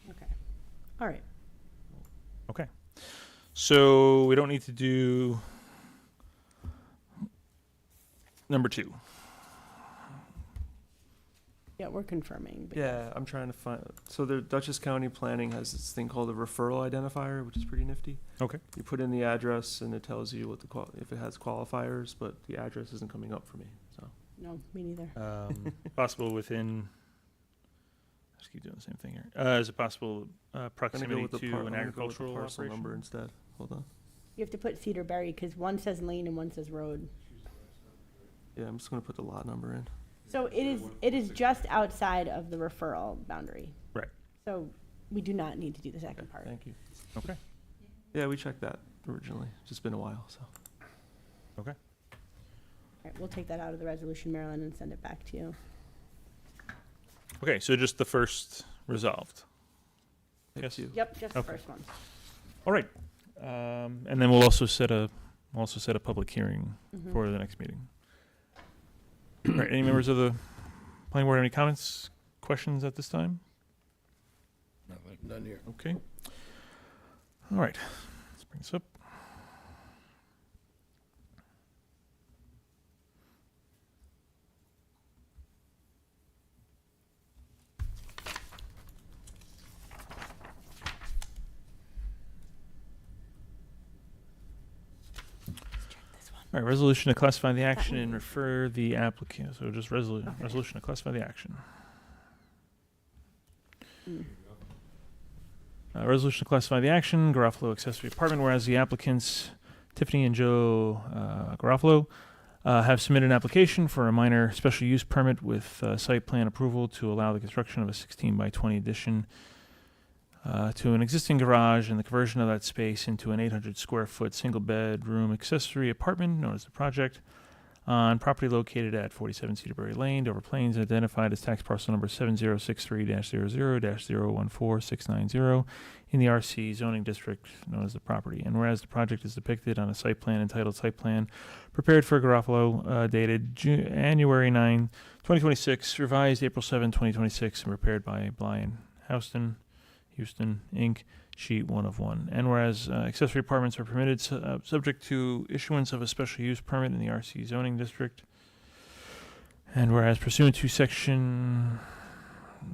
Okay, all right. Okay. So we don't need to do number 2. Yeah, we're confirming. but Yeah, I'm trying to find, so the Dutchess County Planning has this thing called a referral identifier, which is pretty nifty. Okay. You put in the address and it tells you what the if it has qualifiers, but the address isn't coming up for me, so. No, me neither. Possible within. I just keep doing the same thing here. Is it possible I'm gonna go proximity with the to par- an I'm gonna go with the agricultural parcel number operation? instead. Hold on. You have to put Cedar Berry, because one says lane and one says road. Yeah, I'm just gonna put the lot number in. So it is just outside of the referral boundary. Right. So we do not need to do the second part. Thank you. Okay. Yeah, we checked that originally. It's just been a while, so. Okay. All right, we'll take that out of the resolution, Marilyn, and send it back to you. Okay. So just the first resolved. Thank Yes. you. Yep, just the Okay. first one. All right. And then we'll also set a public hearing Mhm. for the next meeting. All right. Any members of the planning board have any comments, questions at this time? Nothing. None here. Okay. All right. Let's bring this up. All right, resolution to classify the action and refer the applicant, so just resolution to classify the action. Mm. Resolution to classify the action, Garofalo accessory apartment, whereas the applicants, Tiffany and Joe Garofalo, have submitted an application for a minor special use permit with site plan approval to allow the construction of a 16 by 20 addition to an existing garage and the conversion of that space into an 800 square foot single bedroom accessory apartment known as the project on property located at 47 Cedar Berry Lane, Dover Plains, identified as tax parcel number 7063-00-014690 in the RC zoning district known as the property. And whereas the project is depicted on a site plan entitled Site Plan Prepared for Garofalo, dated January 9, 2026, revised April 7, 2026, and prepared by Brian Houston, Inc., sheet 1 of 1. And whereas accessory apartments are permitted subject to issuance of a special use permit in the RC zoning district. And whereas pursuant to section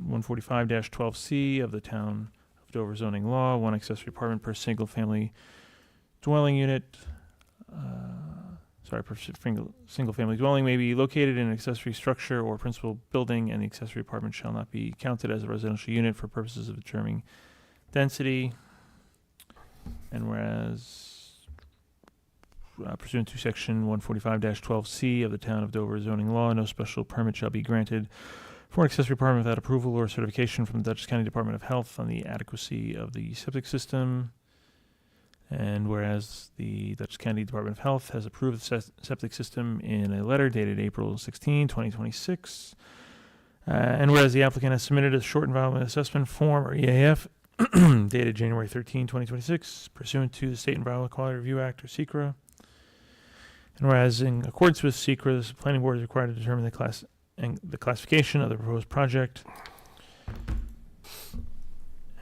145-12C of the Town of Dover zoning law, one accessory apartment per single family dwelling unit, per single family dwelling may be located in an accessory structure or principal building, and the accessory apartment shall not be counted as a residential unit for purposes of determining density. And whereas pursuant to section 145-12C of the Town of Dover zoning law, no special permit shall be granted for an accessory apartment without approval or certification from the Dutchess County Department of Health on the adequacy of the septic system. And whereas the Dutchess County Department of Health has approved the septic system in a letter dated April 16, 2026. And whereas the applicant has submitted a short environmental assessment form, or EAF, dated January 13, 2026, pursuant to the State Environmental Quality Review Act, or SECRA. And whereas in accordance with SECRA, the planning board is required to determine the classification of the proposed project.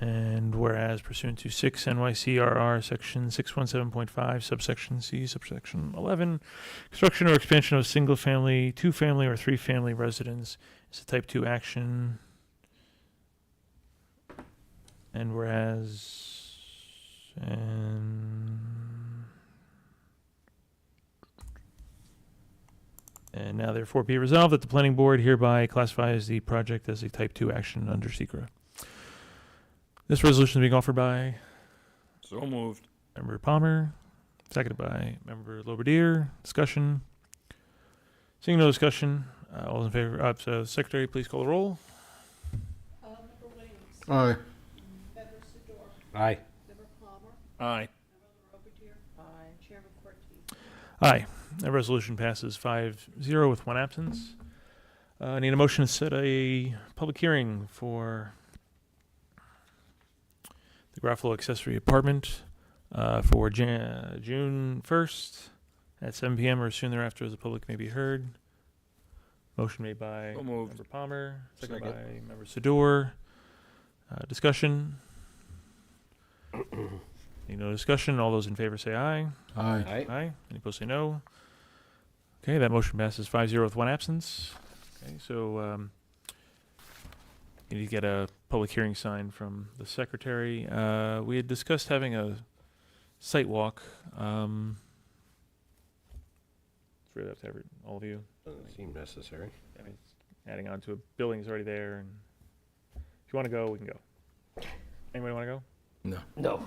And whereas pursuant to 6 NYCRR section 617.5 subsection C subsection 11, construction or expansion of a single family, two family, or three family residence is a type 2 action. And whereas and now therefore be resolved that the planning board hereby classifies the project as a type 2 action under SECRA. This resolution is being offered by So moved. Member Palmer, seconded by Member Lobadier. Discussion. Seeing no discussion, all those in favor, so Secretary, please call the roll. Member Williams. Aye. Member Sedor. Aye. Member Palmer. Aye. Member Robadier. Aye. Chairman Cortez. Aye. That resolution passes 5-0 with one absence. I need a motion to set a public hearing for the Garofalo accessory apartment for June 1st at 7 p.m. or soon thereafter, as the public may be heard. Motion made by So moved. Member Palmer, seconded Second. by Member Sedor. Discussion. Any no discussion? All those in favor say aye. Aye. Aye. Any opposed say no. Okay, that motion passes 5-0 with one absence. Okay, so you need to get a public hearing sign from the secretary. We had discussed having a site walk. It's really up to all of you. Doesn't seem necessary. I mean, it's adding on to a building that's already there, and if you want to go, we can go. Anybody want to go? No. No.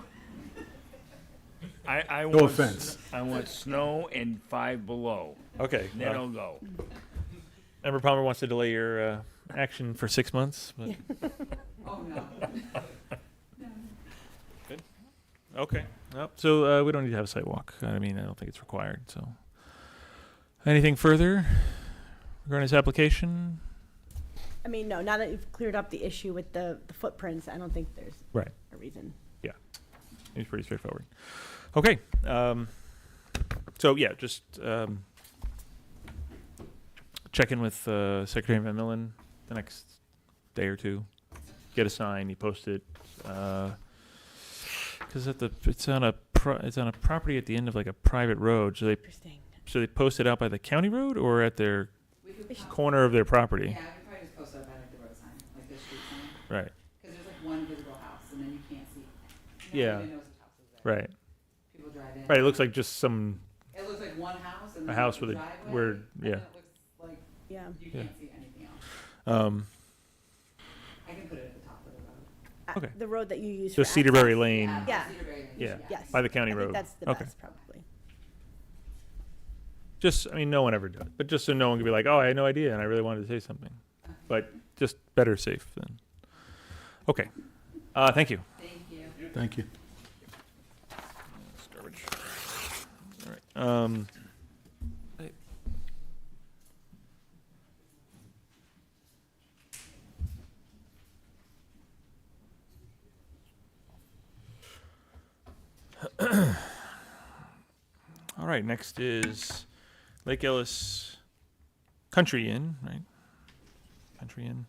I No want offense. I want snow and 5 below. Okay. Then I'll go. Member Palmer wants to delay your action for 6 months. But Oh, no. okay. Nope. So we don't need to have a site walk. I mean, I don't think it's required. So, anything further regarding this application? I mean, no, now that you've cleared up the issue with the footprints, I don't think there's Right. a reason. It's pretty straightforward. Okay. So yeah, just check in with Secretary Van Millen the next day or two. Get a sign. You post it because it's on a property at the end of like a private road. Interesting. So they post it out by the county road or at their We could pop- corner of their property. Yeah, I could probably just post it up at like the road sign, like the street sign, Right. because there's like one visible house, and then you can't see. Yeah. Nobody knows the house is there. Right. People drive in. Right. It looks like just some. It looks like one house and A then house a with a- driveway, where- and yeah. then it looks like Yeah. you Yeah. can't see anything else. I can put it at the top of the road. Okay. The road that you use So for Cedarberry access. Lane. Yeah. Cedarberry Lane, Yeah. Yes. By the county I road. think that's the Okay. best, probably. Just, I mean, no one ever does, but just so no one can be like, oh, I had no idea, and I really wanted to say something. But just better safe than. Okay. Thank you. Thank you. Thank you. That's garbage. All right. All right. Next is Lake Ellis Country Inn, right? Country Inn.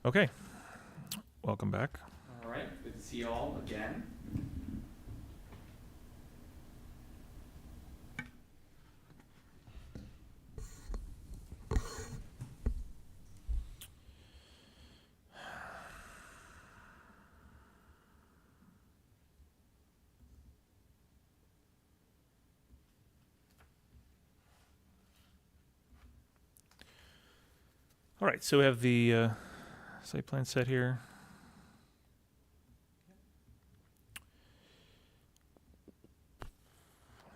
Okay. Welcome back. All right, good to see you all again. All right, so we have the Site plan set here.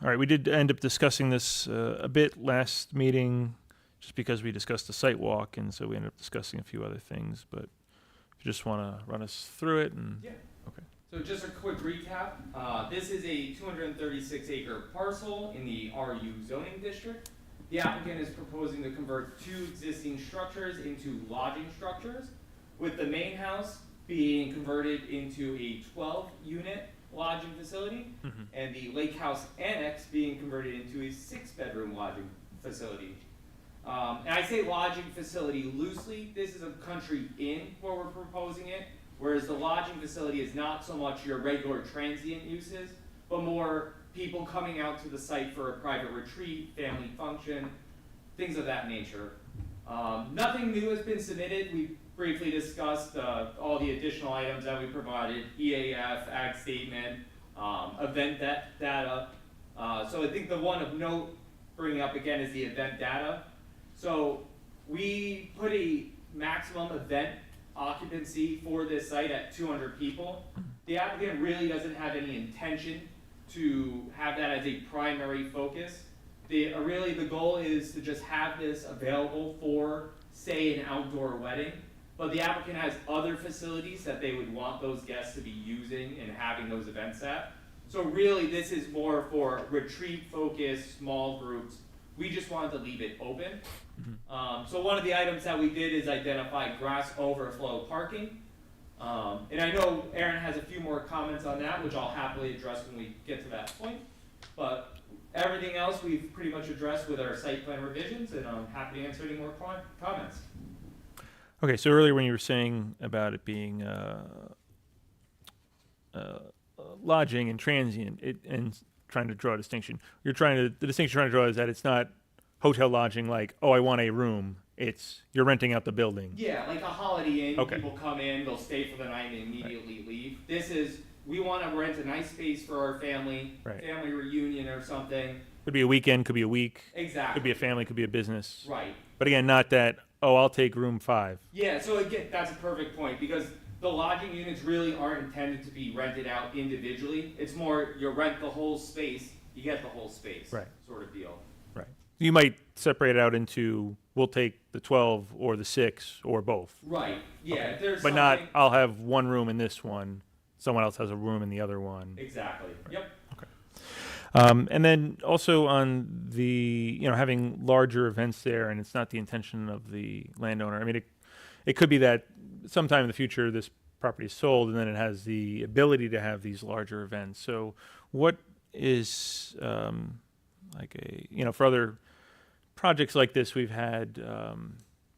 All right, we did end up discussing this a bit last meeting, just because we discussed the site walk, and so we ended up discussing a few other things, but if you just want to run us through it and. Yeah. Okay. So just a quick recap. This is a 236 acre parcel in the RU zoning district. The applicant is proposing to convert 2 existing structures into lodging structures, with the main house being converted into a 12-unit lodging facility, and the lake house annex being converted into a 6-bedroom lodging facility. And I say lodging facility loosely. This is a country inn where we're proposing it, whereas the lodging facility is not so much your regular transient uses, but more people coming out to the site for a private retreat, family function, things of that nature. Nothing new has been submitted. We briefly discussed all the additional items that we provided, EAF, ag statement, event data. So I think the one of note bringing up again is the event data. So we put a maximum event occupancy for this site at 200 people. The applicant really doesn't have any intention to have that as a primary focus. Really the goal is to just have this available for, say, an outdoor wedding, but the applicant has other facilities that they would want those guests to be using and having those events at. So really this is more for retreat focused, small groups. We just wanted to leave it open. So one of the items that we did is identify grass overflow parking. And I know Aaron has a few more comments on that, which I'll happily address when we get to that point. But everything else we've pretty much addressed with our site plan revisions, and I'm happy to answer any more comments. Okay, so earlier when you were saying about it being lodging and transient, and trying to draw a distinction, the distinction you're trying to draw is that it's not hotel lodging like, oh, I want a room. It's you're renting out the building. Yeah, like a Holiday Inn. Okay. People come in, they'll stay for the night and immediately leave. This is, we want to rent a nice space for our family, family reunion or something. Could be a weekend, could be a week. Exactly. Could be a family, could be a business. Right. But again, not that, oh, I'll take room 5. Yeah, so again, that's a perfect point, because the lodging units really aren't intended to be rented out individually. It's more, you rent the whole space, you get the whole space. Right. Sort of deal. Right. You might separate it out into, we'll take the 12 or the 6 or both. Right, yeah. Okay. If there's But not, something- I'll have one room in this one, someone else has a room in the other one. Exactly, yep. And then also on the, having larger events there, and it's not the intention of the landowner. I mean, it could be that sometime in the future this property is sold, and then it has the ability to have these larger events. So what is like for other projects like this, we've had a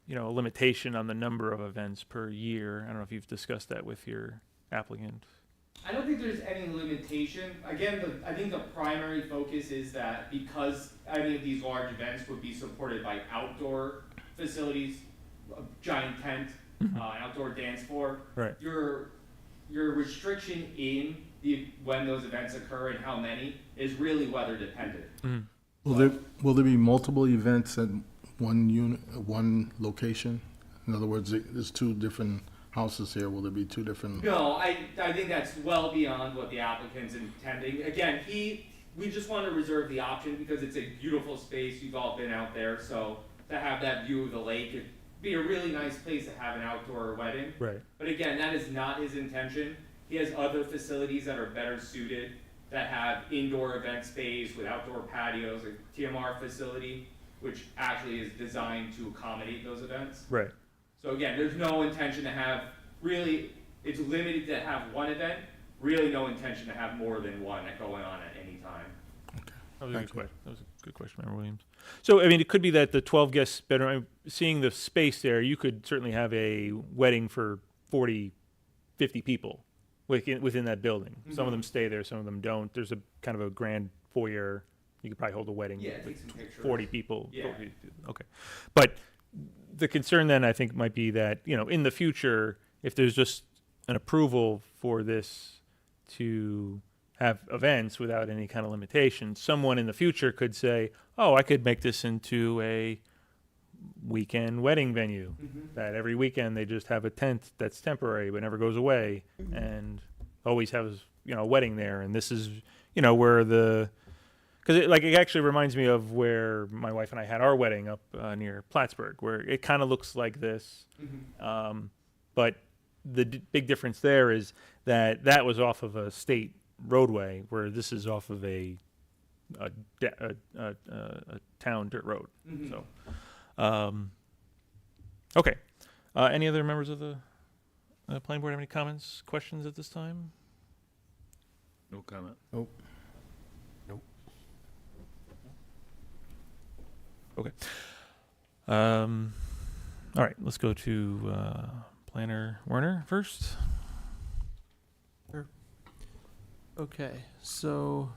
limitation on the number of events per year. I don't know if you've discussed that with your applicant. I don't think there's any limitation. Again, I think the primary focus is that because any of these large events would be supported by outdoor facilities, a giant tent, outdoor dance floor, Right. your restriction in when those events occur and how many is really weather dependent. Will there be multiple events at one location? In other words, there's 2 different houses here. Will there be 2 different? No, I think that's well beyond what the applicant's intending. Again, we just want to reserve the option because it's a beautiful space. You've all been out there, so to have that view of the lake, it'd be a really nice place to have an outdoor wedding. Right. But again, that is not his intention. He has other facilities that are better suited, that have indoor event space with outdoor patios, a TMR facility, which actually is designed to accommodate those events. Right. So again, there's no intention to have, really, it's limited to have one event, really no intention to have more than one going on at any time. That was a good question, Member Williams. So, I mean, it could be that the 12 guest bedroom, seeing the space there, you could certainly have a wedding for 40, 50 people within that building. Some of them stay there, some of them don't. There's a kind of a grand foyer. You could probably hold a wedding Yeah, with take some pictures. 40 people. Yeah. Okay. But the concern then, I think, might be that, in the future, if there's just an approval for this to have events without any kind of limitation, someone in the future could say, oh, I could make this into a weekend wedding venue, Mhm. that every weekend they just have a tent that's temporary but never goes away, and always has, a wedding there. And this is, where because it actually reminds me of where my wife and I had our wedding up near Plattsburgh, where it kind of looks like this. Mhm. But the big difference there is that was off of a state roadway, where this is off of a town dirt road. Mhm. So, okay. Any other members of the planning board have any comments, questions at this time? No comment. Okay. All right, let's go to Planner Werner first. Okay, so,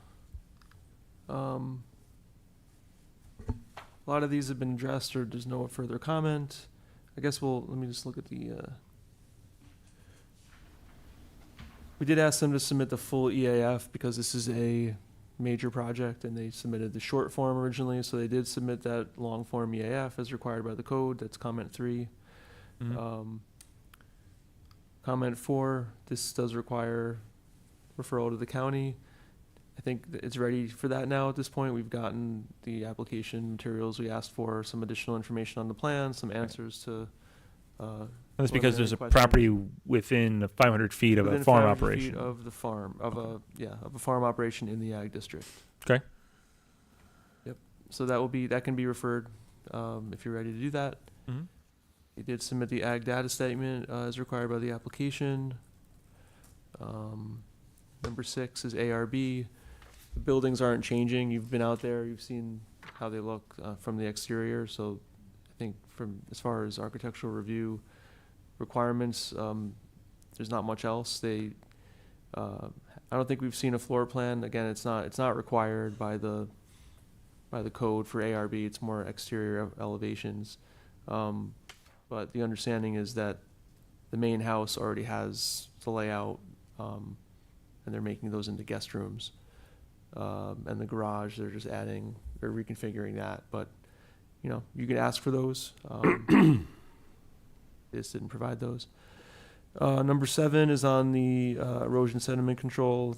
a lot of these have been addressed, or there's no further comment. I guess let me just look at the, we did ask them to submit the full EAF because this is a major project, and they submitted the short form originally, so they did submit that long form EAF as required by the code. That's comment 3. Mhm. Comment 4, this does require referral to the county. I think that it's ready for that now at this point. We've gotten the application materials we asked for, some additional information on the plan, some answers to, That's because there's a preliminary property within 500 feet of a within farm 500 feet operation. of the farm, of a farm operation in the ag district. Okay. Yep, so that can be referred, if you're ready to do that. Mhm. You did submit the ag data statement, as required by the application. Number 6 is ARB. The buildings aren't changing. You've been out there, you've seen how they look, from the exterior, so I think as far as architectural review requirements, there's not much else. I don't think we've seen a floor plan. Again, it's not required by the code for ARB. It's more exterior elevations. But the understanding is that the main house already has the layout, and they're making those into guest rooms. And the garage, they're just adding or reconfiguring that. But, you could ask for those. They just didn't provide those. Number 7 is on the erosion sediment control.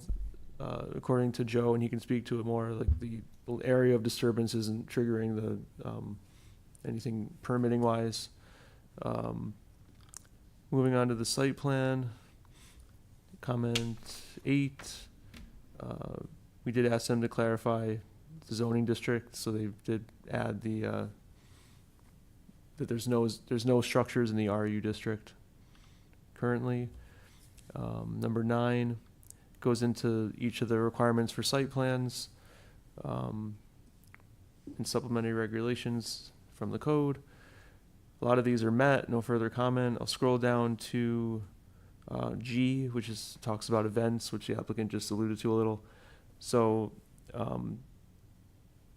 According to Joe, and he can speak to it more, like the area of disturbance isn't triggering the anything permitting wise. Moving on to the site plan, comment 8. We did ask them to clarify the zoning district, so they did add that there's no structures in the RU district currently. Number 9 goes into each of the requirements for site plans, and supplementary regulations from the code. A lot of these are met, no further comment. I'll scroll down to G, which talks about events, which the applicant just alluded to a little. So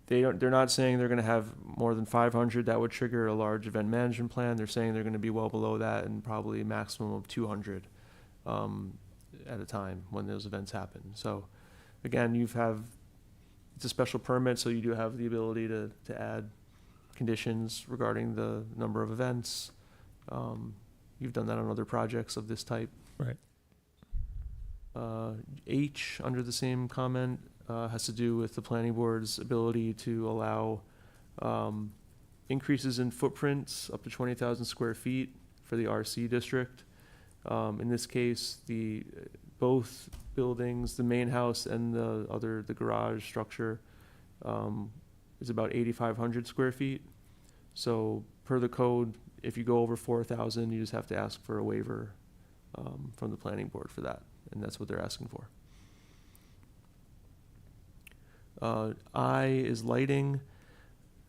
they're not saying they're going to have more than 500 that would trigger a large event management plan. They're saying they're going to be well below that and probably a maximum of 200 at a time when those events happen. So again, it's a special permit, so you do have the ability to add conditions regarding the number of events. You've done that on other projects of this type. Right. H, under the same comment, has to do with the planning board's ability to allow increases in footprints up to 20,000 square feet for the RC district. In this case, both buildings, the main house and the garage structure, is about 8,500 square feet. So per the code, if you go over 4,000, you just have to ask for a waiver from the planning board for that, and that's what they're asking for. I is lighting.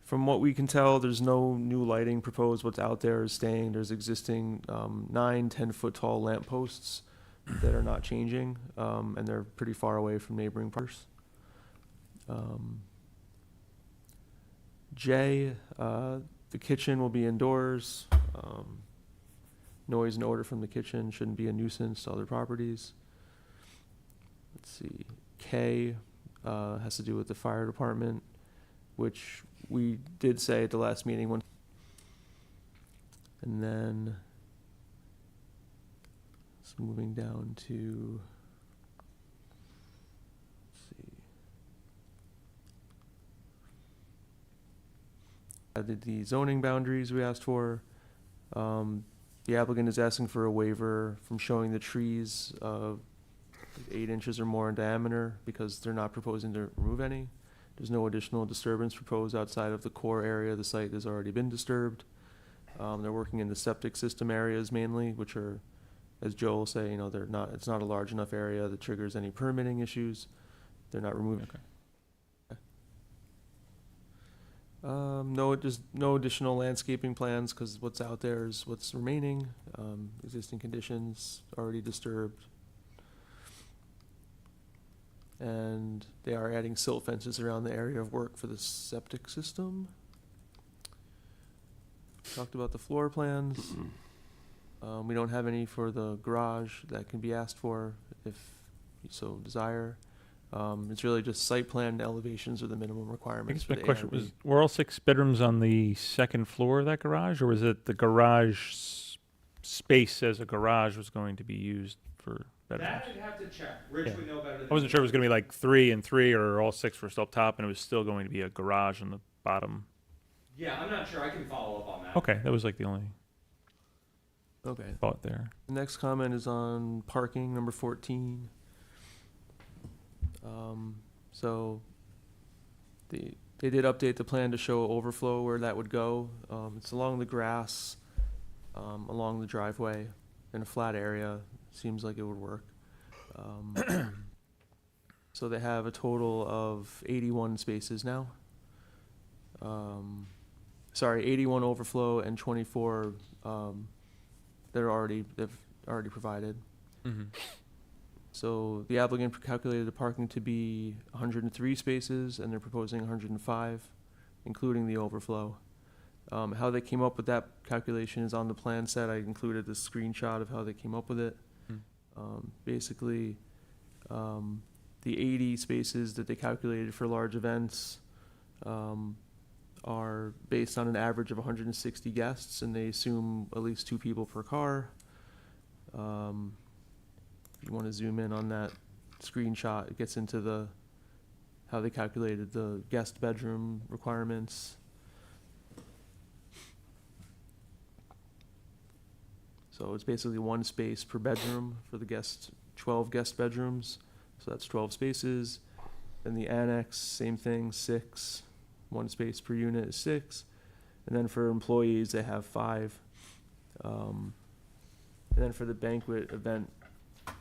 From what we can tell, there's no new lighting proposed. What's out there is staying. There's existing 9, 10-foot tall lamp posts that are not changing, and they're pretty far away from neighboring parks. J, the kitchen will be indoors. Noise and odor from the kitchen shouldn't be a nuisance to other properties. Let's see. K has to do with the fire department, which we did say at the last meeting And then, so moving down to, let's see. The zoning boundaries we asked for. The applicant is asking for a waiver from showing the trees 8 inches or more in diameter because they're not proposing to remove any. There's no additional disturbance proposed outside of the core area. The site has already been disturbed. They're working in the septic system areas mainly, which are, as Joe will say, it's not a large enough area that triggers any permitting issues. They're not removing. There's no additional landscaping plans because what's out there is what's remaining. Existing conditions already disturbed. And they are adding silt fences around the area of work for the septic system. Talked about the floor plans. We don't have any for the garage that can be asked for if you so desire. It's really just site plan elevations are the minimum I requirements guess for my the question ARB. was, were all 6 bedrooms on the second floor of that garage, or was it the garage space as a garage was going to be used for bedrooms? That I'd have to check. Rich Yeah. would know better than I wasn't me. sure if it was going to be like 3 and 3, or all 6 were still up top, and it was still going to be a garage on the bottom. Yeah, I'm not sure. I can follow up on that. Okay, that was like the only Okay. thought there. The next comment is on parking, number 14. So they did update the plan to show overflow where that would go. It's along the grass, along the driveway, in a flat area. Seems like it would work. So they have a total of 81 spaces now. 81 overflow and 24 they've already provided. Mm-hmm. So the applicant calculated the parking to be 103 spaces, and they're proposing 105, including the overflow. How they came up with that calculation is on the plan set. I included the screenshot of how they came up with it. Basically, the 80 spaces that they calculated for large events are based on an average of 160 guests, and they assume at least 2 people per car. If you want to zoom in on that screenshot, it gets into how they calculated the guest bedroom requirements. So it's basically 1 space per bedroom for the 12 guest bedrooms. So that's 12 spaces. Then the annex, same thing, 6. 1 space per unit is 6. And then for employees, they have 5. And then for the banquet event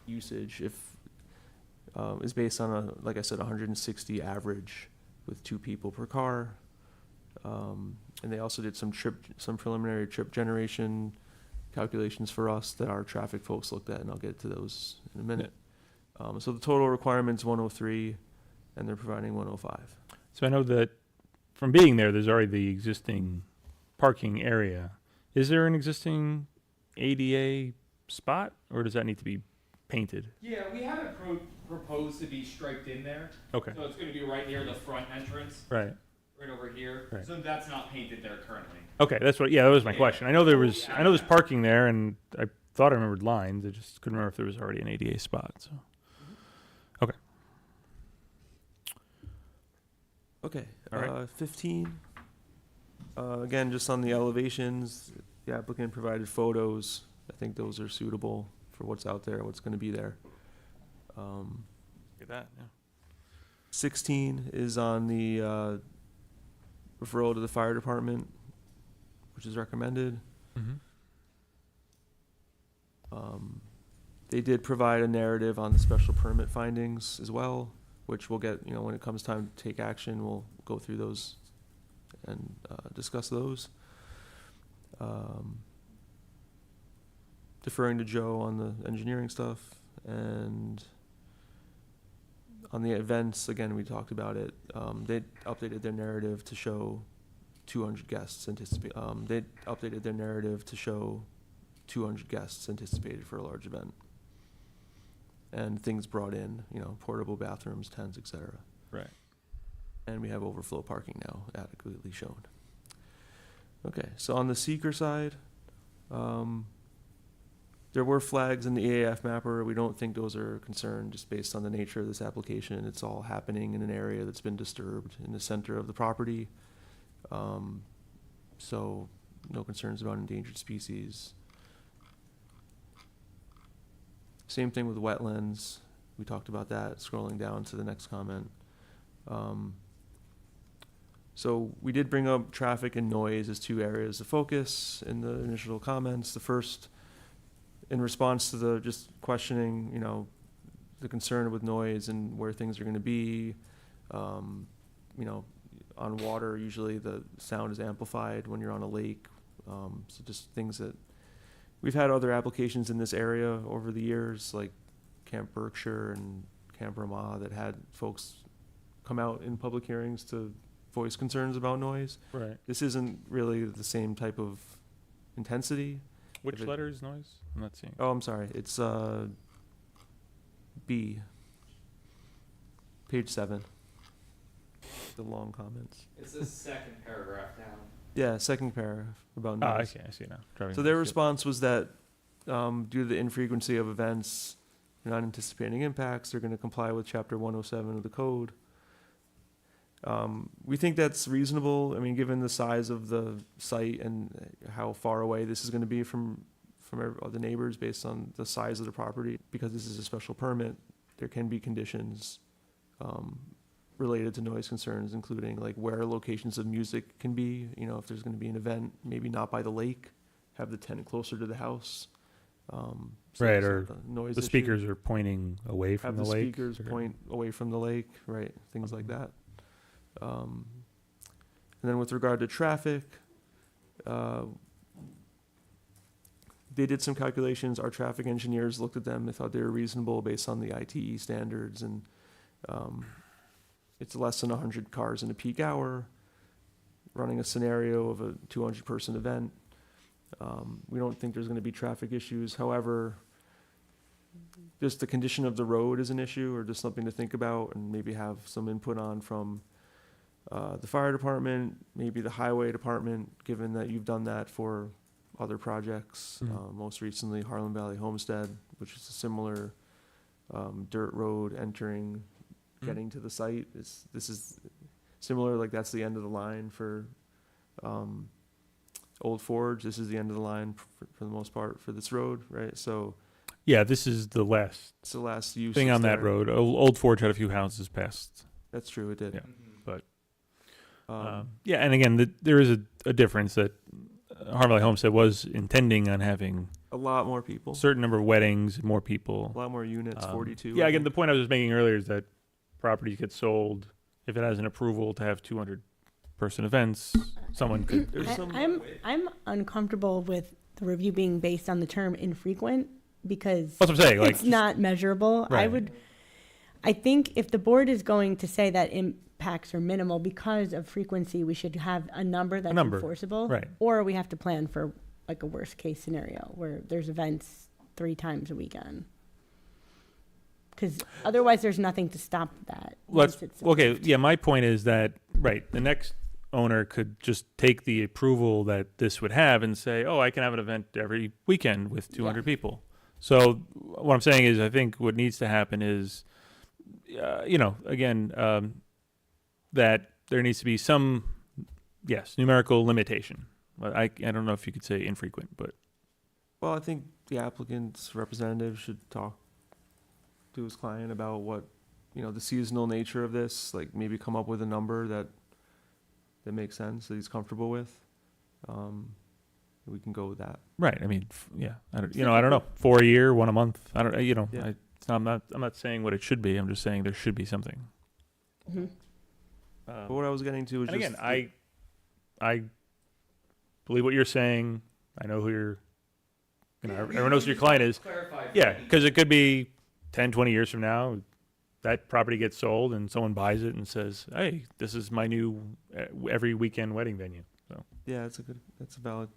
usage, is based on like I said, 160 average with 2 people per car. And they also did some preliminary trip generation calculations for us that our traffic folks looked at, and I'll get to those in a minute. So the total requirement's 103, and they're providing 105. So I know that from being there's already the existing parking area. Is there an existing ADA spot, or does that need to be painted? Yeah, we have it proposed to be striped in there. Okay. So it's going to be right near the front entrance, Right. right over here. Right. So that's not painted there currently. Okay, that was my Yeah. question. I know there's parking there, and I thought I remembered lines. I just couldn't remember if there was already an ADA spot. So. Okay. Okay, All right. 15. Again, just on the elevations, the applicant provided photos. I think those are suitable for what's out there, what's going to be there. Get that. Yeah. 16 is on the referral to the fire department, which is recommended. Mm-hmm. They did provide a narrative on the special permit findings as well, which we'll get, when it comes time to take action, we'll go through those and discuss those. Deferring to Joe on the engineering stuff, and on the events, again, we talked about it. They updated their narrative to show 200 guests anticipated. They updated their narrative to show 200 guests anticipated for a large event. And things brought in, portable bathrooms, tents, etc. Right. And we have overflow parking now adequately shown. Okay, so on the seeker side, There were flags in the EAF mapper. We don't think those are a concern just based on the nature of this application. It's all happening in an area that's been disturbed in the center of the property. So no concerns about endangered species. Same thing with wetlands. We talked about that, scrolling down to the next comment. So we did bring up traffic and noise as two areas of focus in the initial comments. The first, in response to the just questioning, you know, the concern with noise and where things are going to be. You know, on water, usually the sound is amplified when you're on a lake. So just things that we've had other applications in this area over the years, like Camp Berkshire and Camp Ramah, that had folks come out in public hearings to voice concerns about noise. Right. This isn't really the same type of intensity. Which If it- letter is noise? I'm not seeing. Oh, I'm sorry. It's B. Page 7. The long comments. It's the second paragraph down. Yeah, second paragraph about Ah, noise. I see now. Driving So their noise, yep. response was that due to the infrequency of events, they're not anticipating impacts. They're going to comply with Chapter 107 of the code. We think that's reasonable. I mean, given the size of the site and how far away this is going to be from the neighbors based on the size of the property, because this is a special permit, there can be conditions related to noise concerns, including like where locations of music can be. You know, if there's going to be an event, maybe not by the lake, have the tent closer to the house. So Right, it's or not a noise The issue. speakers are pointing away from Have the the lake. speakers or- point away from the lake, right, things like that. And then with regard to traffic, they did some calculations. Our traffic engineers looked at them. They thought they were reasonable based on the ITE standards, and it's less than 100 cars in a peak hour, running a scenario of a 200-person event. We don't think there's going to be traffic issues. However, just the condition of the road is an issue, or just something to think about and maybe have some input on from the fire department, maybe the highway department, given that you've done that for other projects. Mhm. Most recently, Harlem Valley Homestead, which is a similar dirt road entering, getting to the site. This is similar, like that's the end of the line for Old Forge. This is the end of the line for the most part for this road, right? So Yeah, this is the last it's the last use thing that's on that there. road. Old Forge had a few houses past. That's true, it did. Yeah. But Um, yeah, and again, there is a difference that Harlem Valley Homestead was intending on having a lot more people, a certain number of weddings, more people. a lot more units, 42. Yeah, I again, think. the point I was making earlier is that properties get sold if it has an approval to have 200-person events. Someone could. There's some- I'm uncomfortable with the review being based on the term infrequent because That's what I'm saying. Like, it's not measurable. Right. I think if the board is going to say that impacts are minimal because of frequency, we should have a number that's number, enforceable. right. Or we have to plan for like a worst case scenario where there's events 3 times a weekend. Because otherwise there's nothing to stop that. Let's, once it's okay, approved. yeah, my point is that, right, the next owner could just take the approval that this would have and say, oh, I can have an event every weekend with 200 people. So what I'm saying is I think what needs to happen is, you know, again, that there needs to be some, yes, numerical limitation. But I don't know if you could say infrequent, but Well, I think the applicant's representative should talk to his client about what, you know, the seasonal nature of this, like maybe come up with a number that makes sense, that he's comfortable with. We can go with that. right. I mean, yeah, I don't know, 4 a year, 1 a month. I don't, you know, Yeah. I'm not saying what it should be. I'm just saying there should be something. Mhm. But what I was getting to was And just. again, I believe what you're saying. I know who you're, you know, everyone knows who your client is. Clarify. for Yeah, me. because it could be 10, 20 years from now, that property gets sold and someone buys it and says, hey, this is my new every weekend wedding venue. So Yeah, that's a valid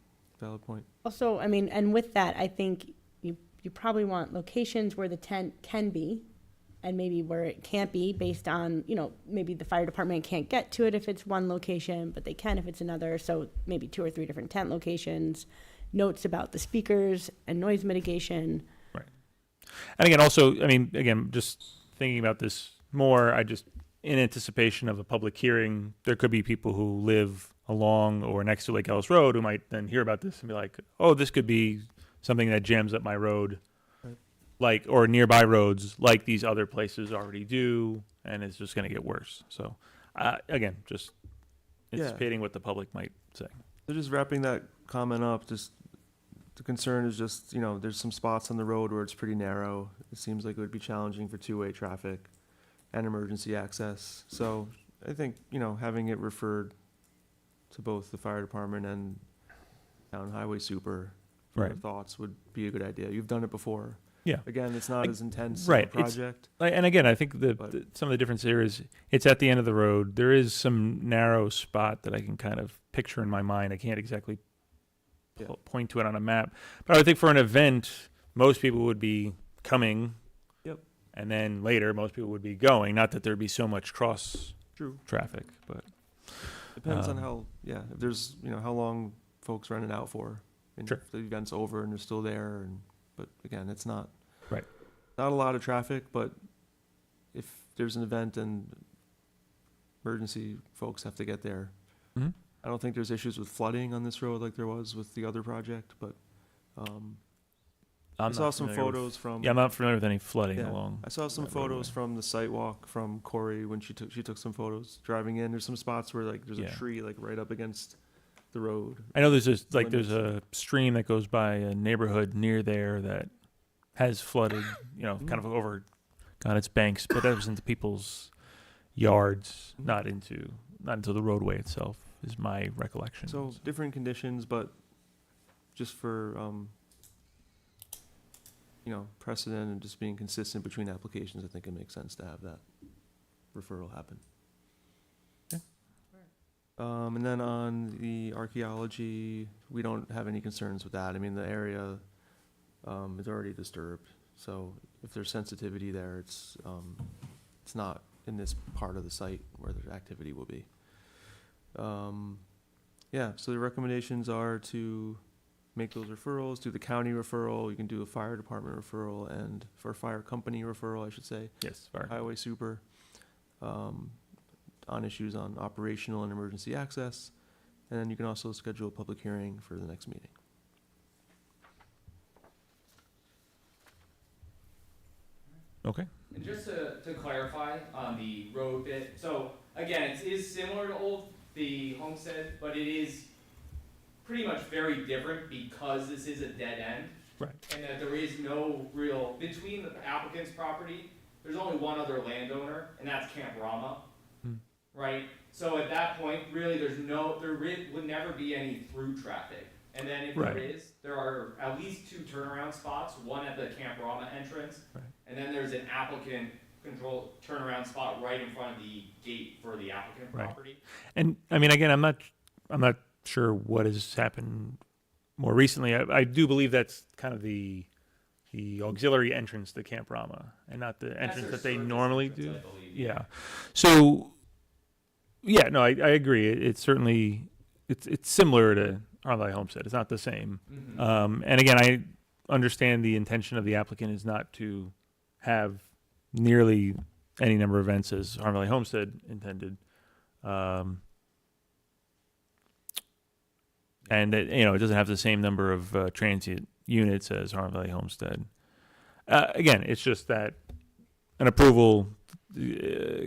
point. Also, I mean, and with that, I think you probably want locations where the tent can be and maybe where it can't be based on, you know, maybe the fire department can't get to it if it's one location, but they can if it's another. So maybe 2 or 3 different tent locations notes about the speakers and noise mitigation. And again, also, I mean, again, just thinking about this more, in anticipation of a public hearing, there could be people who live along or next to Lake Ellis Road who might then hear about this and be like, oh, this could be something that jams up my road, Right. or nearby roads like these other places already do, and it's just going to get worse. So, again, just anticipating what the public might say. So just wrapping that comment up, the concern is just, there's some spots on the road where it's pretty narrow. It seems like it would be challenging for two-way traffic and emergency access. So I think, having it referred to both the fire department and town highway super for their Right. thoughts would be a good idea. You've done it before. Yeah. Again, it's not as intense Right. of a project. And again, I think But- some of the difference here is it's at the end of the road. There is some narrow spot that I can kind of picture in my mind. I can't exactly Yeah. point to it on a map. But I would think for an event, most people would be coming. Yep. And then later, most people would be going. Not that there'd be so much cross True. traffic, but Depends on Um, if there's, how long folks rent it out for. And Sure. if the event's over and they're still there, but again, it's not. Right. Not a lot of traffic, but if there's an event and emergency folks have to get there. Mhm. I don't think there's issues with flooding on this road like there was with the other project, but, I I'm saw not some familiar with- photos from. Yeah, I'm not familiar with any flooding Yeah. along. I saw some that photos roadway. from the site walk from Corey when she took some photos driving in. There's some spots where there's Yeah. a tree right up against the road. I know there's limits. there's a stream that goes by a neighborhood near there that has flooded, kind of over on its banks, but that was into people's yards, not into the roadway itself, is my recollection. So different conditions, but just for, precedent and just being consistent between applications, I think it makes sense to have that referral happen. Okay. And then on the archaeology, we don't have any concerns with that. I mean, the area, is already disturbed, so if there's sensitivity there, it's not in this part of the site where the activity will be. So the recommendations are to make those referrals, do the county referral, you can do a fire department referral, and for fire company referral, I should say, yes, fire. highway super, on issues on operational and emergency access, and then you can also schedule a public hearing for the next meeting. Okay. And just to clarify on the road bit, so again, it is similar to the homestead, but it is pretty much very different because this is a dead end. Right. And that there is no real, between the applicant's property, there's only one other landowner, and that's Camp Rama. Hmm. Right? So at that point, really, would never be any through traffic. And then if Right. there is, there are at least 2 turnaround spots, one at the Camp Rama entrance, Right. and then there's an applicant control turnaround spot right in front of the gate for the applicant Right. property. And I mean, again, I'm not sure what has happened more recently. I do believe that's kind of the auxiliary entrance to Camp Rama, and not the entrance their that they service normally entrance, do. I believe. Yeah. So, yeah, no, I agree. It's certainly it's similar to Harlem Valley Homestead. It's not the same. Mhm. And again, I understand the intention of the applicant is not to have nearly any number of events as Harlem Valley Homestead intended. And it, it doesn't have the same number of transient units as Harlem Valley Homestead. Again, it's just that an approval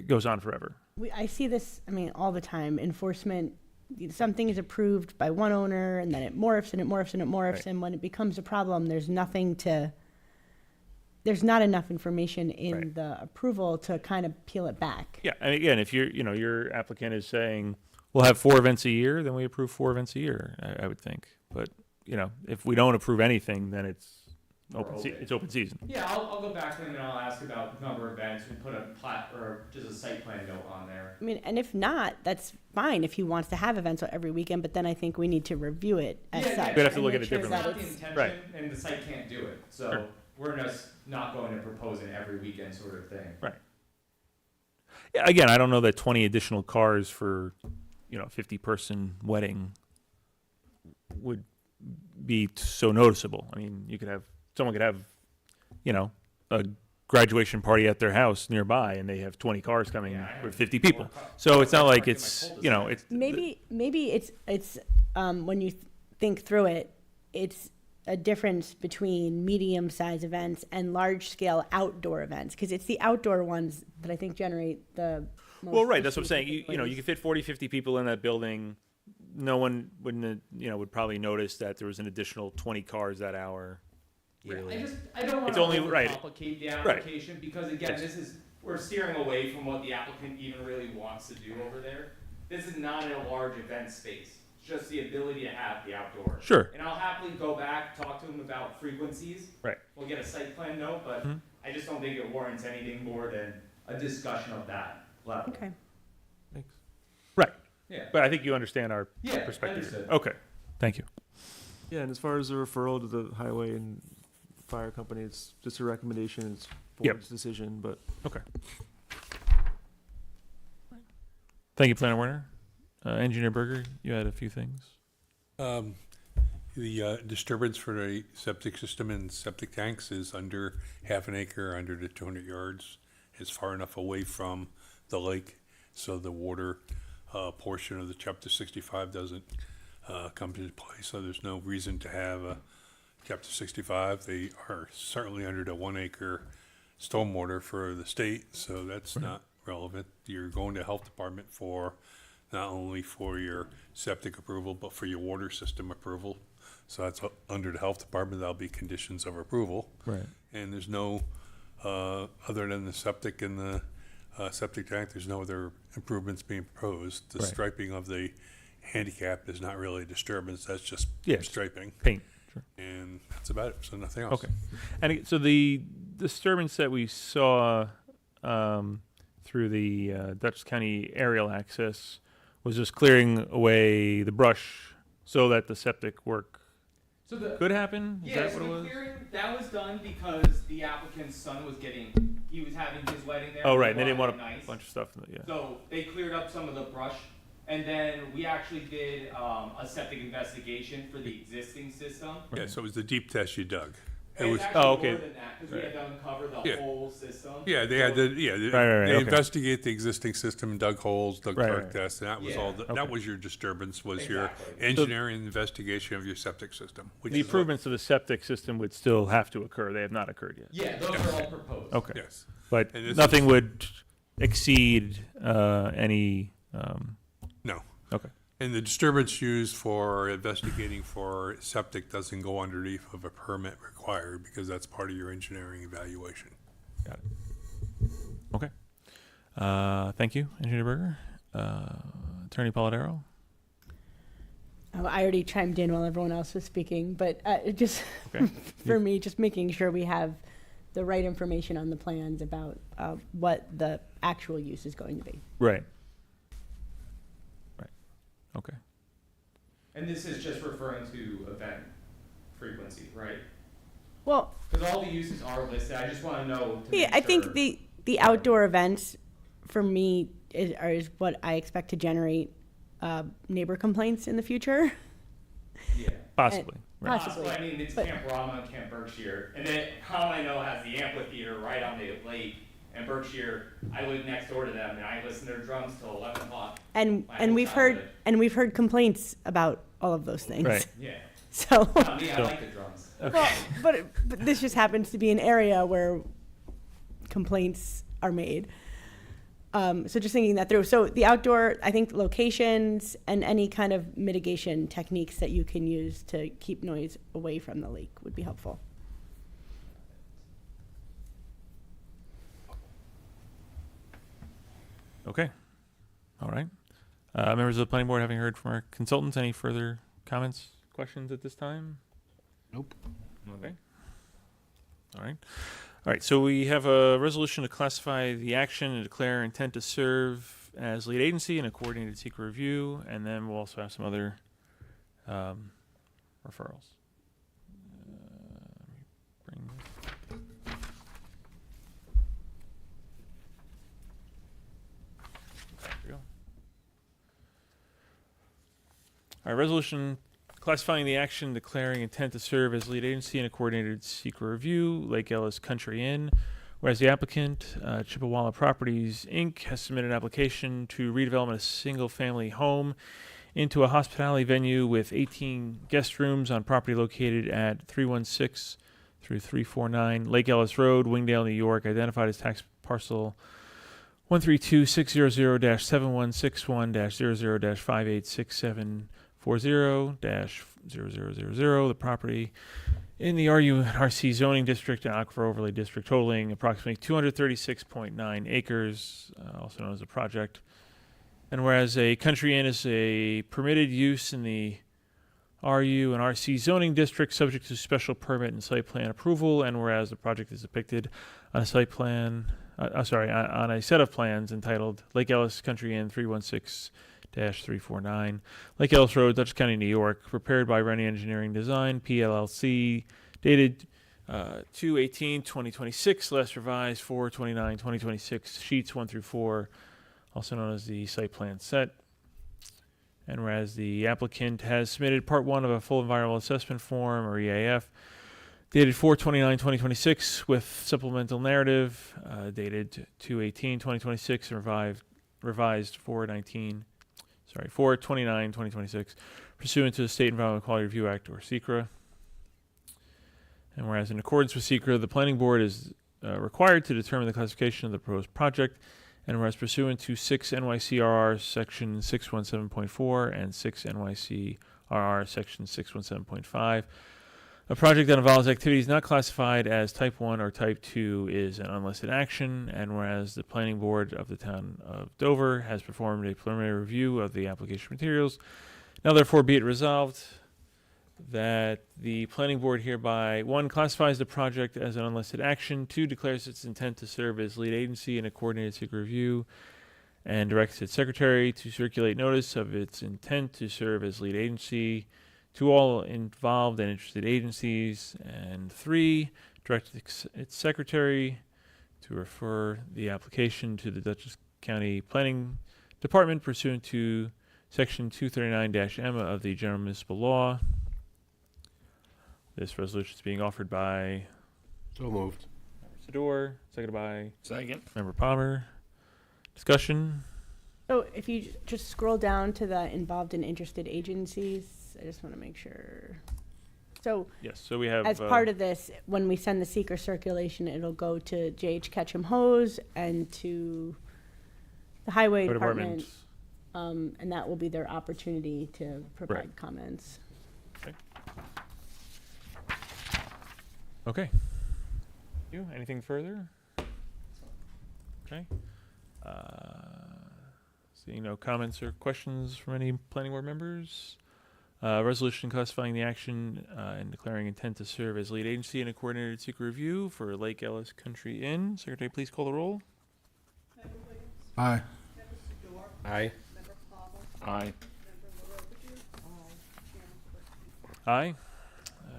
goes on forever. I see this, all the time. Enforcement, something is approved by one owner and then it morphs and it morphs and it morphs. Right. And when it becomes a problem, there's not enough information in Right. the approval to kind of peel it back. Yeah, and again, if your applicant is saying we'll have 4 events a year, then we approve 4 events a year. I would think, but if we don't approve anything, then it's open. open. It's open season. Yeah, I'll go back to him and I'll ask about number of events and put a plat or just a site plan note on there. And if not, that's fine if he wants to have events every weekend, but then I think we need to review it as Yeah, yeah. such. We'd have to and look make at it sure It's that not the it's- intention, Right. and the site can't do it, so Sure. we're just not going to propose an every weekend sort of thing. Yeah, again, I don't know that 20 additional cars for 50-person wedding would be so noticeable. I mean, someone could have, you know, a graduation party at their house nearby, and they have 20 cars coming with 50 people. So it's not like it's, you know, it's Maybe it's when you think through it, it's a difference between medium-sized events and large-scale outdoor events, because it's the outdoor ones that I think generate the most. Well, right. That's what I'm issues saying. with You know, you can fit 40, 50 people in that building. No one would probably notice that there was an additional 20 cars that hour. Really. I don't want It's to only- right. complicate the Right. application because again, we're steering away from what the applicant even really wants to do over there. This is not in a large event space. It's just the ability to have the outdoor. Sure. And I'll happily go back, talk to him about frequencies. Right. We'll get a site plan note, but Mhm. I just don't think it warrants anything more than a discussion of that level. Okay. Right. Yeah. But I think you understand our Yeah, perspective. understood. Okay. Thank you. Yeah, and as far as the referral to the highway and fire company, it's just a recommendation, it's Yep. board's decision, but Okay. Thank you, Planner Werner. Engineer Berger, you had a few things. The disturbance for the septic system and septic tanks is under half an acre, under the 200 yards. It's far enough away from the lake, so the water portion of the chapter 65 doesn't come into play. So there's no reason to have a chapter 65. They are certainly under the 1 acre stormwater for the state, so that's not relevant. You're going to health department for not only for your septic approval, but for your water system approval. So that's under the health department, that'll be conditions of approval. Right. And there's no, other than the septic and the septic tank, there's no other improvements being proposed. The Right. striping of the handicap is not really a disturbance, that's just Yes. striping. Paint. Sure. And that's about it, so nothing else. Okay. So the disturbance that we saw through the Dutchess County aerial access was just clearing away the brush so that the septic work So the could happen? Is Yeah, that so what it the was? clearing, that was done because the applicant's son was he was having his wedding there. Oh, right. And they didn't want it a nice. bunch of stuff. Yeah. So they cleared up some of the brush, and then we actually did a septic investigation for the existing system. Yeah, so it was the deep test you dug. It And was, it's actually okay. more than that, because we had to uncover the Yeah. whole system. yeah, they had So- to, yeah, they Right, okay. investigate the existing system, dug holes, dug Right, perk right. tests, and that was Yeah. all, that Okay. was your disturbance, was your Exactly. engineering investigation of your septic system. Which The is what- improvements to the septic system would still have to occur. They have not occurred yet. Yeah, those are all proposed. Okay. Yes. But And this nothing is- would exceed any. No. Okay. And the disturbance used for investigating for septic doesn't go underneath of a permit required, because that's part of your engineering evaluation. Got it. Okay. Thank you, Engineer Berger. Attorney Polidoro. Oh, I already chimed in while everyone else was speaking, but just Okay. for me, just making sure we have the right information on the plans about what the actual use is going to be. Right. Right. Okay. And this is just referring to event frequency, right? Well, Because all the uses are listed, I just want to know. To yeah, make I think sure- the outdoor events for me is what I expect to generate neighbor complaints in the future. Yeah. Possibly. Right. Possibly. I mean, it's But- Camp Rama and Camp Berkshire, and then Tom I know has the amphitheater right on the lake, and Berkshire, I live next door to them, and I listen to their drums till 11 o'clock. And My and whole we've heard childhood. complaints about all of those things. Right. Yeah. So, Not me, I like the drums. well, but this just happens to be an area where complaints are made. So just thinking that through. So the outdoor, I think locations and any kind of mitigation techniques that you can use to keep noise away from the lake would be helpful. Okay. All right. Members of the planning board, having heard from our consultants, any further comments, questions at this time? Nope. Okay. All right. All right. So we have a resolution to classify the action and declare intent to serve as lead agency in a coordinated secret review, and then we'll also have some other referrals. Let me bring this. There we go. All right, resolution classifying the action, declaring intent to serve as lead agency in a coordinated secret review, Lake Ellis Country Inn. Whereas the applicant, Chippewa Properties, Inc., has submitted an application to redevelopment a single-family home into a hospitality venue with 18 guest rooms on property located at 316 through 349 Lake Ellis Road, Wingdale, New York, identified as tax parcel 132-60-7161-00-586740-0000. The property in the RU and RC zoning district and Aquifer Overlay District, totaling approximately 236.9 acres, also known as a project. And whereas a country inn is a permitted use in the RU and RC zoning district, subject to special permit and site plan approval, and whereas the project is depicted on a site plan, on a set of plans entitled Lake Ellis Country Inn 316-349, Lake Ellis Road, Dutchess County, New York, prepared by Rennie Engineering Design, PLLC, dated 2/18/2026, last revised 4/29/2026, sheets 1 through 4, also known as the site plan set. And whereas the applicant has submitted Part 1 of a full environmental assessment form, or EAF, dated 4/29/2026 with supplemental narrative, dated 2/18/2026 and revised 4/29/2026, pursuant to the State Environmental Quality Review Act, or SECRA. And whereas in accordance with SECRA, the planning board is required to determine the classification of the proposed project, and whereas pursuant to 6 NYCRR Section 617.4 and 6 NYCRR Section 617.5, a project that involves activities not classified as Type 1 or Type 2 is an unlisted action, and whereas the planning board of the town of Dover has performed a preliminary review of the application materials, now therefore be it resolved that the planning board hereby, 1, classifies the project as an unlisted action, 2, declares its intent to serve as lead agency in a coordinated secret review, and directs its secretary to circulate notice of its intent to serve as lead agency to all involved and interested agencies, and 3, directs its secretary to refer the application to the Dutchess County Planning Department pursuant to Section 239-M of the General Municipal Law. This resolution is being offered by So moved. Member Sador, seconded by Second. Member Palmer. Discussion? So if you just scroll down to the involved and interested agencies, I just want to make sure. So Yes, so we have. as part of this, when we send the seeker circulation, it'll go to J.H. Ketchum Hose and to the Highway Highway Department. And that will be their opportunity to provide Right. comments. Okay. You, anything further? Okay. Seeing no comments or questions from any planning board members. Resolution classifying the action and declaring intent to serve as lead agency in a coordinated secret review for Lake Ellis Country Inn. Secretary, please call the roll. Member Williams? Aye. Member Sedor? Aye. Member Palmer? Aye. Member LaRosario? Chairman Clifford? Aye.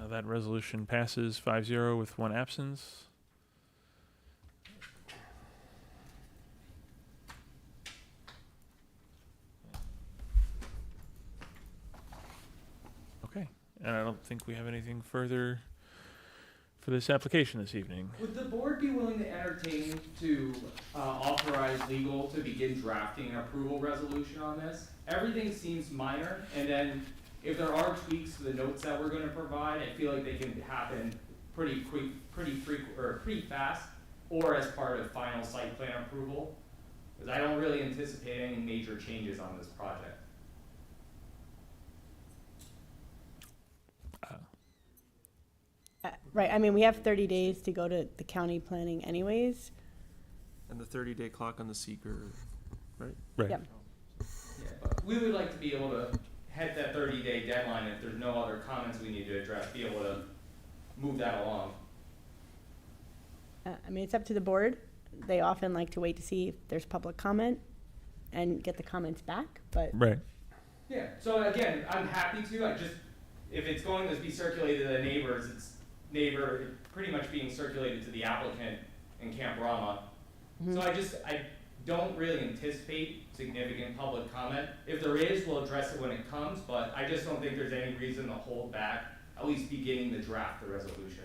That resolution passes 5-0 with 1 absence. Okay, and I don't think we have anything further for this application this evening. Would the board be willing to entertain to authorize legal to begin drafting an approval resolution on this? Everything seems minor, and then if there are tweaks to the notes that we're gonna provide, I feel like they can happen pretty quick, pretty frequent, or pretty fast, or as part of final site plan approval. Because I don't really anticipate any major changes on this project. Right, I mean, we have 30 days to go to the county planning anyways. And the 30-day clock on the seeker, right? Right. Yep. Yeah, but we would like to be able to hit that 30-day deadline, if there's no other comments we need to address, be able to move that along. I mean, it's up to the board. They often like to wait to see if there's public comment and get the comments back, but Right. Yeah, so again, I'm happy to, I just, if it's going to be circulated to the neighbors, it's pretty much being circulated to the applicant in Camp Rama. So I don't really anticipate significant public comment. If there is, we'll address it when it comes, but I just don't think there's any reason to hold back, at least beginning the draft of the resolution.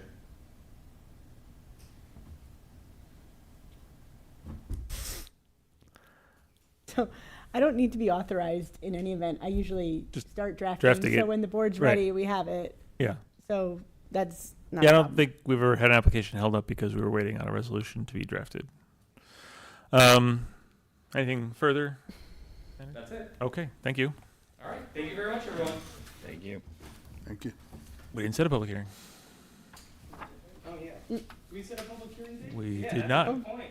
So I don't need to be authorized in any event. I usually Just start drafting. drafting So it. when the board's Right. ready, we have it. Yeah. So that's not Yeah, I a don't problem. think we've ever had an application held up because we were waiting on a resolution to be drafted. Anything further? That's it. Okay, thank you. All right, thank you very much, everyone. Thank you. Thank you. We didn't set a public hearing. Oh, yeah. We set a public hearing date? We Yeah, did that's not. a good point.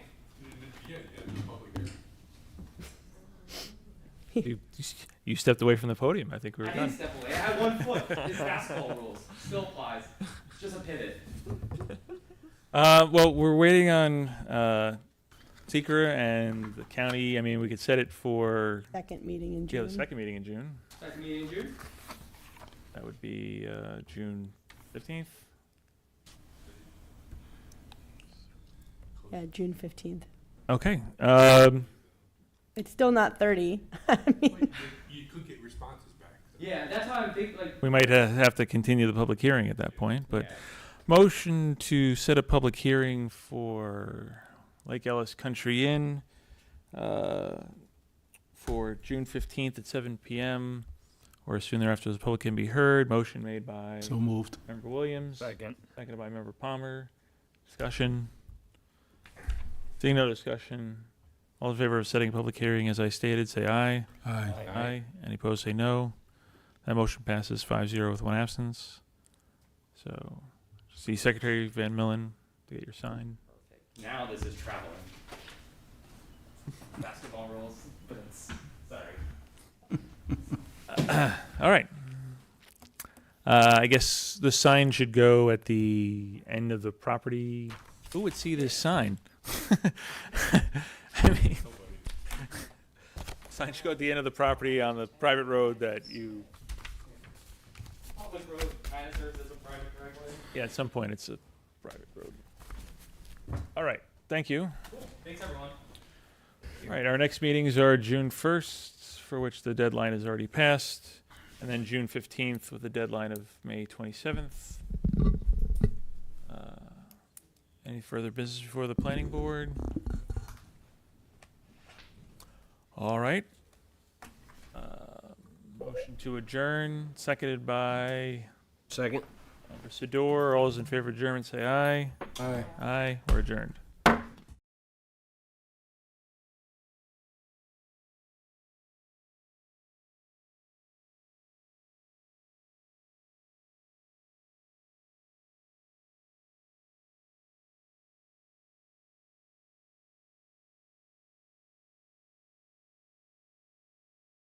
You stepped away from the podium. I think we were I didn't done. step away. I had 1 foot. It's basketball rules. Still applies. Just a pivot. Well, we're waiting on Secra and the county. I mean, we could set it for Second meeting in June. the second meeting in June. Second meeting in June? That would be June 15th. Yeah, June 15th. Okay. It's still not 30. I mean, You could get responses back. Yeah, that's why I'm thinking, like, We might have to continue the public hearing at that point, but yeah. motion to set a public hearing for Lake Ellis Country Inn for June 15th at 7 p.m. or as soon thereafter as the public can be heard. Motion made by So moved. Member Williams, Second. seconded by Member Palmer. Discussion. Seeing no discussion, all in favor of setting a public hearing as I stated, say aye. Aye. Aye. Any opposed, say no. That motion passes 5-0 with one absence. So, see Secretary Van Millen to get your sign. Now this is traveling. Basketball rules, but it's, sorry. All right. I guess the sign should go at the end of the property. Who would see this sign? I mean, sign should go at the end of the property on the private road that you. Public road kind of serves as a private driveway. Yeah, at some point it's a private road. All right. Thank you. Cool. Thanks, everyone. All right. Our next meetings are June 1st, for which the deadline is already passed, and then June 15th with a deadline of May 27th. Any further business before the planning board? All right. Motion to adjourn, seconded by Second. Member Sador. All those in favor of adjournment say aye. Aye. Aye. We're adjourned.